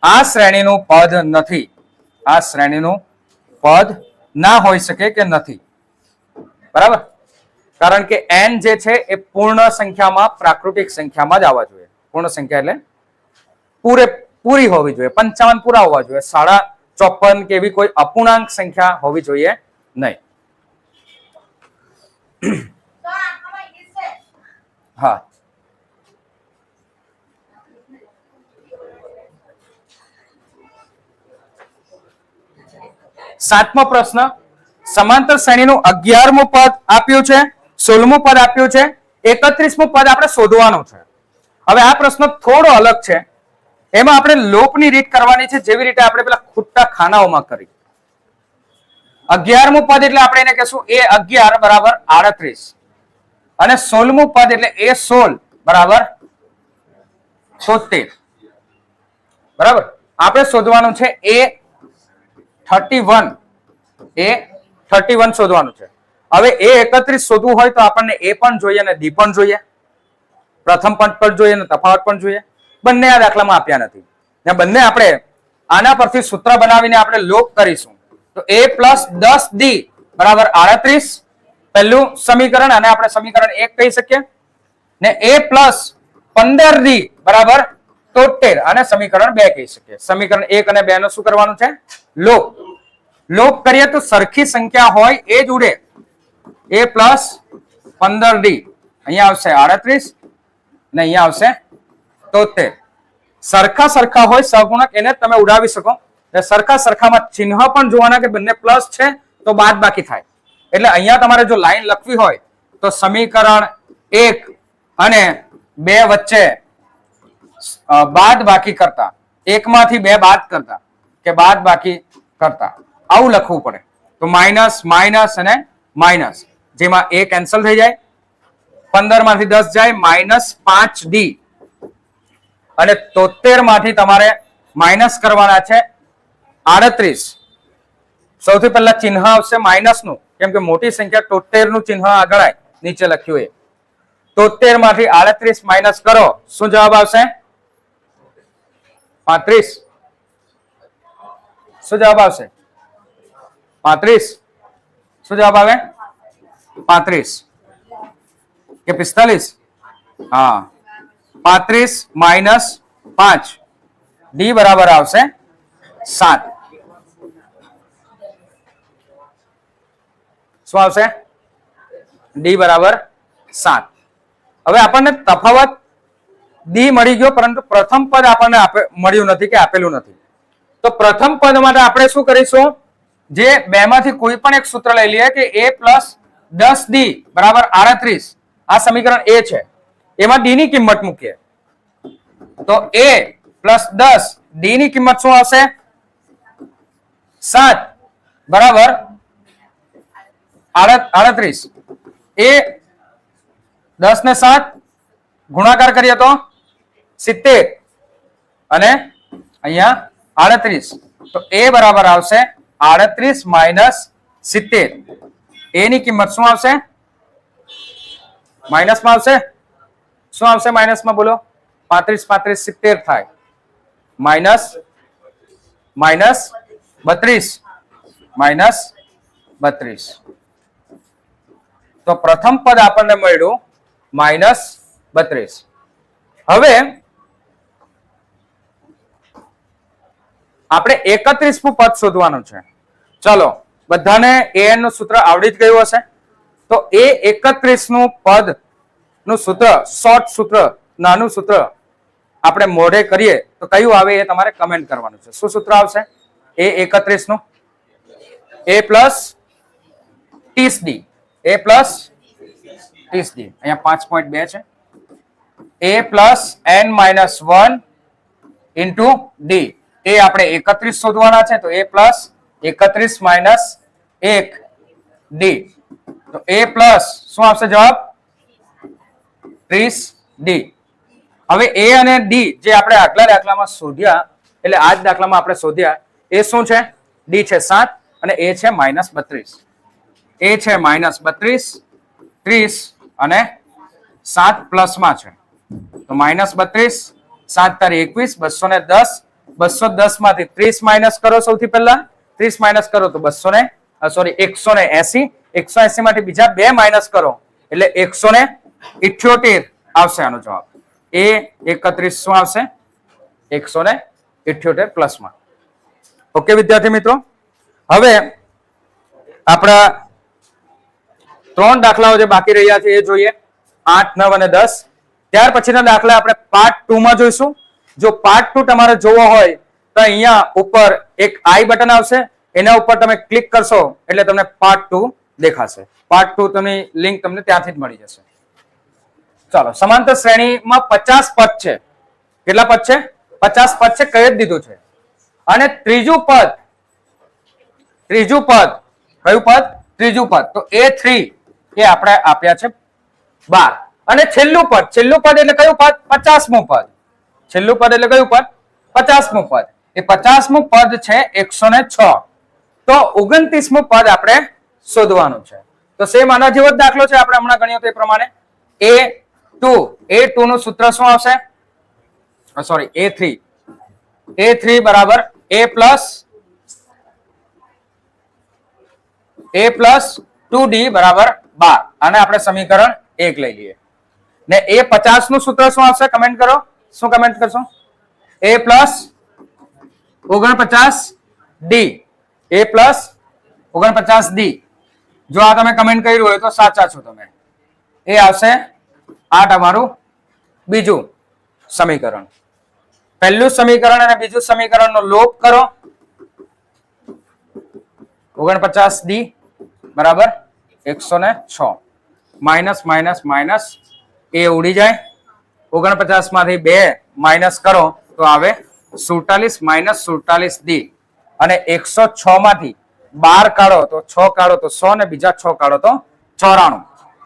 આ શ્રેણીનું પદ નથી. આ શ્રેણીનું પદ ના હોઈ શકે કે નથી. બરાબર? કારણ કે n જે છે એ પૂર્ણ સંખ્યામાં પ્રાકૃતિક સંખ્યામાં જ આવવા જોઈએ. પૂર્ણ સંખ્યા એટલે પૂરી હોવી જોઈએ. 55 પૂરા હોવા જોઈએ. 54 કે એવી કોઈ અપૂર્ણાંક સંખ્યા હોવી જોઈએ નહીં. હા, સાતમો પ્રશ્ન. સમાંતર શ્રેણીનું 11મું પદ આપ્યું છે, 16મું પદ આપ્યું છે, 31મું પદ આપણે શોધવાનું છે. હવે આ પ્રશ્ન થોડો અલગ છે. એમાં આપણે લોપની રીત કરવાની છે, જેવી રીતે આપણે પેલા ખૂટતા ખાનાઓમાં કરી. 11મું પદ એટલે આપણે એને કહેશું a11 બરાબર 38 અને 16મું પદ એટલે a16 બરાબર 73. બરાબર? આપણે શોધવાનું છે a31 શોધવાનું છે. હવે a31 શોધવું હોય તો આપણને a પણ જોઈએ અને d પણ જોઈએ. પ્રથમ પદ પણ જોઈએ અને તફાવત પણ જોઈએ. બંને આ દાખલામાં આપ્યા નથી. બંને આપણે આના પરથી સૂત્ર બનાવીને આપણે લોપ કરીશું. તો a + 10d બરાબર 38 પહેલું સમીકરણ, અને આપણે સમીકરણ 1 કહી શકીએ. ને a + 15d બરાબર 73 અને સમીકરણ 2 કહી શકીએ. સમીકરણ 1 અને 2 નો શું કરવાનું છે? લોપ કરીએ તો સરખી સંખ્યા હોય એ જ ઉડે. a + 15d અહીંયા આવશે 38 અને અહીંયા આવશે 73. સરખા સરખા હોય સહગુણક એને તમે ઉડાવી શકો. સરખા સરખામાં ચિહ્ન પણ જોવાના કે બંને પ્લસ છે તો બાદ બાકી થાય. એટલે અહીંયા તમારે જો લાઈન લખવી હોય તો સમીકરણ 1 અને 2 વચ્ચે બાદ બાકી કરતા, 1 માંથી 2 બાદ કરતા કે બાદ બાકી કરતા આવું લખવું પડે. તો માઇનસ માઇનસ અને માઇનસ, જેમાં એ કેન્સલ થઈ જાય, 15 માંથી 10 જાય, -5d અને 73 માંથી તમારે માઇનસ કરવાના છે 38. સૌથી પહેલા ચિહ્ન આવશે માઇનસ નું, કેમ કે મોટી સંખ્યા 73 નું ચિહ્ન આગળ આવે, નીચે લખ્યું એ. 73 માંથી 38 માઇનસ કરો, શું જવાબ આવશે? 35. શું જવાબ આવશે? 35. શું જવાબ આવે? 35 કે 45? હા, 35 માઇનસ 5, ડી બરાબર આવશે 7. શું આવશે? ડી બરાબર 7. હવે આપણને તફાવત ડી મળી ગયો, પરંતુ પ્રથમ પદ આપણને મળ્યું નથી કે આપેલું નથી. તો પ્રથમ પદ માટે આપણે શું કરીશું? જે બે માંથી કોઈ પણ એક સૂત્ર લઈ લઈએ કે a પ્લસ 10d બરાબર 38. આ સમીકરણ એ છે, એમાં ડી ની કિંમત મૂકીએ તો a પ્લસ 10 ડી ની કિંમત શું આવશે? 7 બરાબર 38. એ 10 ને 7 ગુણાકાર કરીએ તો 70 અને અહીંયા 38. તો a બરાબર આવશે 38 માઇનસ 70. a ની કિંમત શું આવશે? માઇનસમાં આવશે. શું આવશે માઇનસમાં? બોલો. 35 35 70 થાય, માઇનસ માઇનસ 32 માઇનસ 32. તો પ્રથમ પદ આપણને મળ્યું -32. હવે આપણે 31મું પદ શોધવાનું છે. ચલો, બધાને an નું સૂત્ર આવડી જ ગયું હશે. તો એ 31નું પદ નું સૂત્ર, શોર્ટ સૂત્ર, નાનું સૂત્ર આપણે મોઢે કરીએ તો કયું આવે એ તમારે કમેન્ટ કરવાનું છે. શું સૂત્ર આવશે? એ 31નું a plus 30d, a plus 30d, અહીંયા 5.2 છે. a plus n minus 1 into d, એ આપણે 31 શોધવાના છે. તો a પ્લસ 31 માઇનસ 1 d, તો a પ્લસ શું આવશે જવાબ? 30d. હવે a અને d જે આપણે આગલા દાખલામાં શોધ્યા, એટલે આ જ દાખલામાં આપણે શોધ્યા, એ શું છે? d છે 7 અને a છે -32. a છે -32, 30 અને 7 પ્લસમાં છે. તો -32, 7 તારી 21, 210. 210 માંથી 30 માઇનસ કરો. સૌથી પહેલા 30 માઇનસ કરો તો 180. 180 માંથી બીજા 2 માઇનસ કરો એટલે 178 આવશે આનો જવાબ. એ 31 શું આવશે? 178 પ્લસમાં. ઓકે વિદ્યાર્થી મિત્રો, હવે આપણા 3 દાખલાઓ જે બાકી રહ્યા છે એ જોઈએ, 8, 9 અને 10. ત્યાર પછીના દાખલા આપણે પાર્ટ 2 માં જોઈશું. જો પાર્ટ 2 તમારે જોવો હોય તો અહીંયા ઉપર એક આઈ બટન આવશે, એના ઉપર તમે ક્લિક કરશો એટલે તમને પાર્ટ 2 દેખાશે. પાર્ટ 2 ની લિંક તમને ત્યાંથી જ મળી જશે. ચાલો, સમાંતર શ્રેણીમાં 50 પદ છે. કેટલા પદ છે? 50 પદ છે, કહી જ દીધું છે. અને ત્રીજું પદ કયું પદ? ત્રીજું પદ તો a3 એ આપણે આપ્યા છે 12. અને છેલ્લું પદ એટલે કયું પદ? 50મું પદ. છેલ્લું પદ એટલે કયું પદ? 50મું પદ. એ 50મું પદ છે 106. તો 29મું પદ આપણે શોધવાનું છે. તો સેમ આના જેવો જ દાખલો છે, આપણે હમણાં ગણ્યો તે પ્રમાણે. a2 નું સૂત્ર શું આવશે? સોરી, a3 બરાબર a પ્લસ 2d બરાબર 12. આને આપણે સમીકરણ 1 લઈ લઈએ. ને a 50 નું સૂત્ર શું આવશે? કમેન્ટ કરો. શું કમેન્ટ કરશો? a plus 49d, a plus 49d. જો આ તમે કમેન્ટ કર્યું હોય તો સાચા છો તમે. એ આવશે આ તમારું બીજું સમીકરણ. પહેલું સમીકરણ અને બીજું સમીકરણનો લોપ કરો 49D બરાબર 106 માઇનસ માઇનસ માઇનસ એ ઉડી જાય 49 માંથી 2 માઇનસ કરો તો આવે 47 માઇનસ 47D અને 106 માંથી 12 કાઢો તો 6 કાઢો તો 100 ને બીજા 6 કાઢો તો 94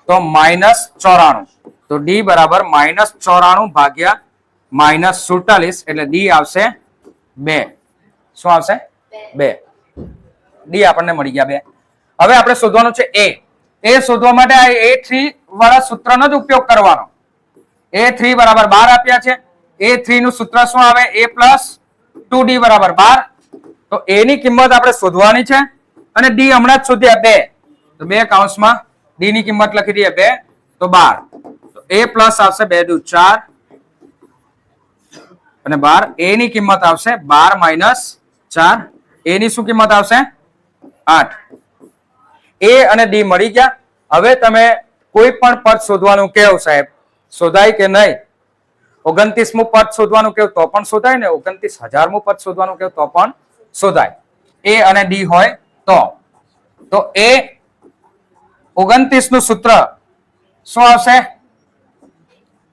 તો માઇનસ 94 તો D બરાબર માઇનસ 94 ભાગ્યા માઇનસ 47 એટલે D આવશે 2 શું આવશે 2 D આપણને મળી ગયા 2 હવે આપણે શોધવાનું છે એ શોધવા માટે આ A3 વાળા સૂત્રનો જ ઉપયોગ કરવાનો A3 બરાબર 12 આપ્યા છે A3 નું સૂત્ર શું આવે A plus 2D બરાબર 12 તો A ની કિંમત આપણે શોધવાની છે અને D હમણાં જ શોધ્યા 2 તો 2 કૌંસમાં D ની કિંમત લખી દઈએ 2 તો 12 તો A plus આવશે 2 દુ 4 અને 12 A ની કિંમત આવશે 12 minus 4 A ની શું કિંમત આવશે 8 A અને D મળી ગયા હવે તમે કોઈ પણ પદ શોધવાનું કેવો સાહેબ શોધાય કે નહીં 29મું પદ શોધવાનું કેવું તો પણ શોધાય ને 29000મું પદ શોધવાનું કેવું તો પણ શોધાય A અને D હોય તો A 29 નું સૂત્ર શું આવશે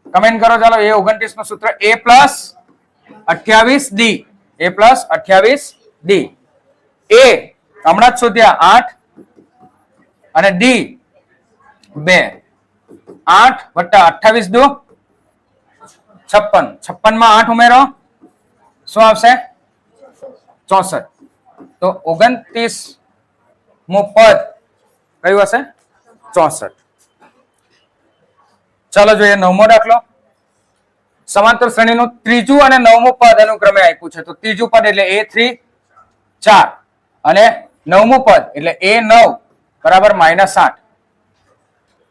કમેન્ટ કરો ચાલો A 29 નું સૂત્ર A plus 28D A plus 28D A હમણાં જ શોધ્યા 8 અને D 2 8 વત્તા 28 દુ 56 56 માં 8 ઉમેરો શું આવશે 64 તો 29 મું પદ કયું હશે 64 ચાલો જોઈએ 9મો દાખલો સમાંતર શ્રેણીનું ત્રીજું અને 9મું પદ અનુક્રમે આપ્યું છે તો ત્રીજું પદ એટલે A3 4 અને 9મું પદ એટલે A9 બરાબર -8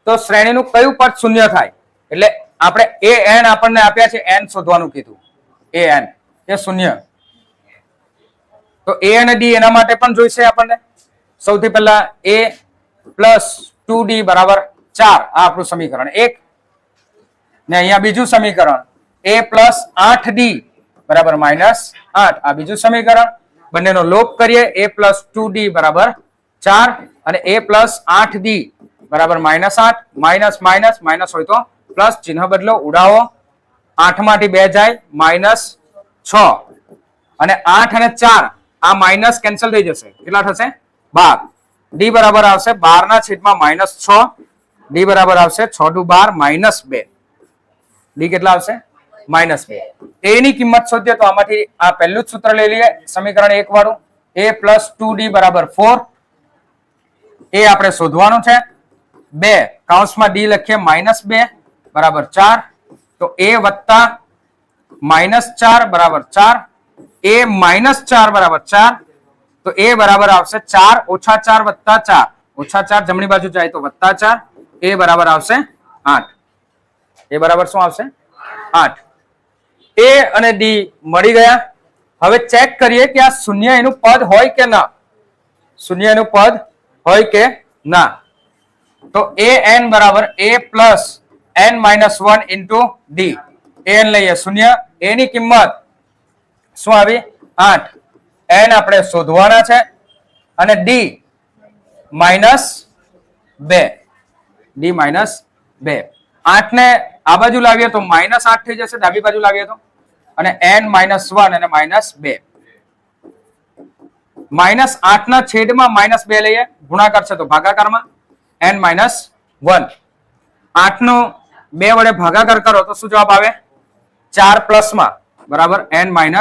તો શ્રેણીનું કયું પદ શૂન્ય થાય એટલે આપણે an આપણને આપ્યા છે n શોધવાનું કીધું an એ શૂન્ય તો A અને D એના માટે પણ જોઈશે આપણને સૌથી પહેલા A plus 2D બરાબર 4 આ આપણું સમીકરણ 1 ને અહીંયા બીજું સમીકરણ A plus 8D બરાબર -8 આ બીજું સમીકરણ બંનેનો લોપ કરીએ A plus 2D બરાબર 4 અને A plus 8D બરાબર -8 માઇનસ માઇનસ માઇનસ હોય તો પ્લસ ચિહ્ન બદલો ઉડાવો 8 માંથી 2 જાય -6 અને 8 અને 4 આ માઇનસ કેન્સલ થઈ જશે કેટલા થશે 12 D બરાબર આવશે 12 ના છેદમાં -6 D બરાબર આવશે 6 દુ 12 -2 D કેટલા આવશે -2 A ની કિંમત શોધીએ તો આમાંથી આ પહેલું જ સૂત્ર લઈ લઈએ સમીકરણ 1 વાળું A plus 2D બરાબર 4 એ આપણે શોધવાનું છે 2 કૌંસમાં D લખીએ -2 બરાબર 4 તો A વત્તા -4 બરાબર 4 A -4 બરાબર 4 તો A બરાબર આવશે 4 ઓછા 4 વત્તા 4 ઓછા 4 જમણી બાજુ જાય તો વત્તા 4 A બરાબર આવશે 8 A બરાબર શું આવશે 8 A અને D મળી ગયા હવે ચેક કરીએ કે આ શૂન્ય એનું પદ હોય કે ના શૂન્ય એનું પદ હોય કે ના તો an બરાબર A plus n minus 1 into D an લઈએ શૂન્ય A ની કિંમત શું આવી 8 n આપણે શોધવાના છે અને D -2 D -2 8 ને આ બાજુ લાવીએ તો -8 થઈ જશે ડાબી બાજુ લાવીએ તો અને n -1 અને -2 -8 ના છેદમાં -2 લઈએ ગુણાકાર છે તો ભાગાકારમાં n -1 8 નો 2 વડે ભાગાકાર કરો તો શું જવાબ આવે 4 પ્લસ માં બરાબર n -1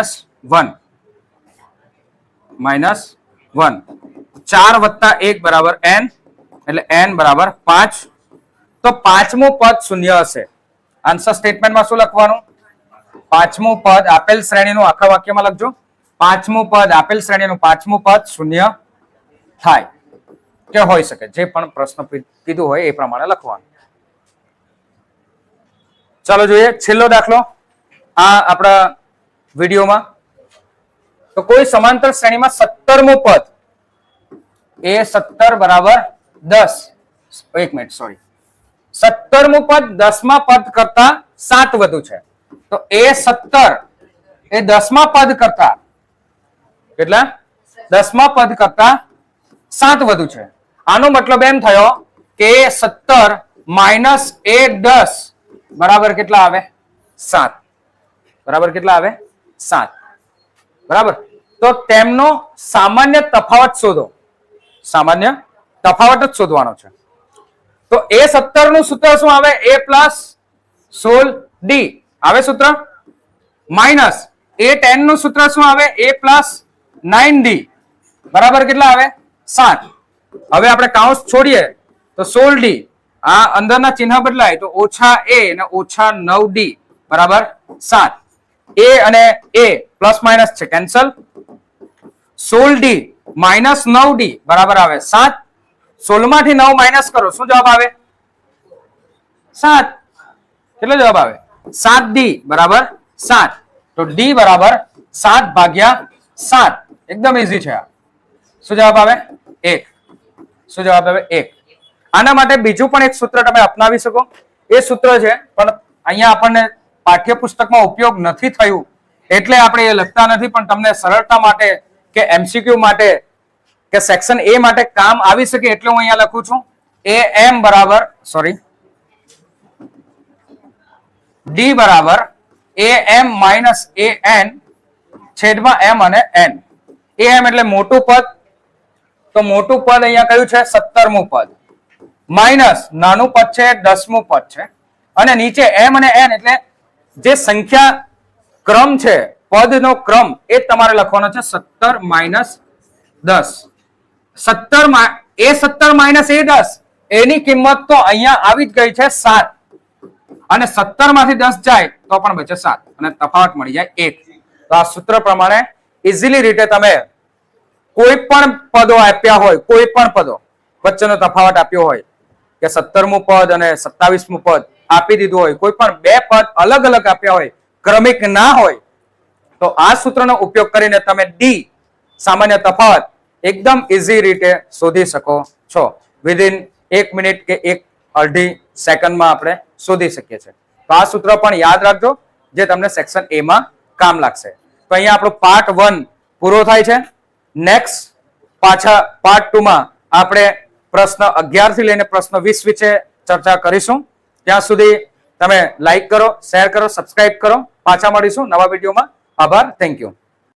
4 વત્તા 1 બરાબર n એટલે n બરાબર 5 તો પાંચમું પદ શૂન્ય હશે આન્સર સ્ટેટમેન્ટમાં શું લખવાનું પાંચમું પદ આપેલ શ્રેણીનું આખા વાક્યમાં લખજો પાંચમું પદ આપેલ શ્રેણીનું પાંચમું પદ શૂન્ય થાય કે હોઈ શકે જે પણ પ્રશ્ન કીધું હોય એ પ્રમાણે લખવાનું ચાલો જોઈએ છેલ્લો દાખલો આ આપણા વિડીયોમાં તો કોઈ સમાંતર શ્રેણીમાં 17મું પદ એ 17 બરાબર 10 એક મિનિટ સોરી 17મું પદ 10મા પદ કરતા 7 વધુ છે તો એ 17 એ 10મા પદ કરતા કેટલા 10મા પદ કરતા 7 વધુ છે. આનો મતલબ એમ થયો કે 17 માઇનસ એ 10 બરાબર કેટલા આવે 7. બરાબર કેટલા આવે 7. બરાબર. તો તેમનો સામાન્ય તફાવત શોધો. સામાન્ય તફાવત જ શોધવાનો છે. તો એ 17 નું સૂત્ર શું આવે a પ્લસ 16d આવે સૂત્ર માઇનસ એ 10 નું સૂત્ર શું આવે a પ્લસ 9d બરાબર કેટલા આવે 7. હવે આપણે કાઉન્સ છોડીએ તો 16d આ અંદરના ચિહ્ન બદલાય તો ઓછા a અને ઓછા 9d બરાબર 7. a અને a પ્લસ માઇનસ છે કેન્સલ. 16d માઇનસ 9d બરાબર આવે 7. 16 માંથી 9 માઇનસ કરો શું જવાબ આવે 7. કેટલો જવાબ આવે 7d બરાબર 7. તો d બરાબર 7 ભાગ્યા 7. એકદમ ઈઝી છે. શું જવાબ આવે 1. શું જવાબ આવે 1. આના માટે બીજું પણ એક સૂત્ર તમે અપનાવી શકો. એ સૂત્ર છે પણ અહીંયા આપણને પાઠ્યપુસ્તકમાં ઉપયોગ નથી થયું એટલે આપણે એ લખતા નથી, પણ તમને સરળતા માટે કે એમસીક્યુ માટે કે સેક્શન એ માટે કામ આવી શકે એટલે હું અહીંયા લખું છું. am બરાબર d બરાબર am માઇનસ an છેદમાં m અને n. am એટલે મોટું પદ, તો મોટું પદ અહીંયા કયું છે 17મું પદ, માઇનસ નાનું પદ છે 10મું પદ છે, અને નીચે m અને n એટલે જે સંખ્યા ક્રમ છે પદનો ક્રમ એ તમારે લખવાનો છે 17 માઇનસ 10. 17 માઇનસ એ 10 એની કિંમત તો અહીંયા આવી જ ગઈ છે 7, અને 17 માંથી 10 જાય તો પણ બચે 7 અને તફાવત મળી જાય 1. તો આ સૂત્ર પ્રમાણે ઇઝીલી રીતે તમે કોઈ પણ પદો આપ્યા હોય, કોઈ પણ પદો વચ્ચેનો તફાવત આપ્યો હોય કે 17મું પદ અને 27મું પદ આપી દીધું હોય, કોઈ પણ બે પદ અલગ અલગ આપ્યા હોય, ક્રમિક ના હોય, તો આ સૂત્રનો ઉપયોગ કરીને તમે ડી સામાન્ય તફાવત એકદમ ઇઝી રીતે શોધી શકો છો. વિધિન 1 મિનિટ કે 1.5 સેકન્ડમાં આપણે શોધી શકીએ છીએ. તો આ સૂત્ર પણ યાદ રાખજો જે તમને સેક્શન એ માં કામ લાગશે. તો અહીંયા આપણો પાર્ટ 1 પૂરો થાય છે. નેક્સ્ટ પાછા પાર્ટ 2 માં આપણે પ્રશ્ન 11 થી લઈને પ્રશ્ન 20 વિશે ચર્ચા કરીશું. ત્યાં સુધી તમે લાઈક કરો, શેર કરો, સબસ્ક્રાઇબ કરો. પાછા મળીશું નવા વિડીયોમાં. આભાર. Thank you.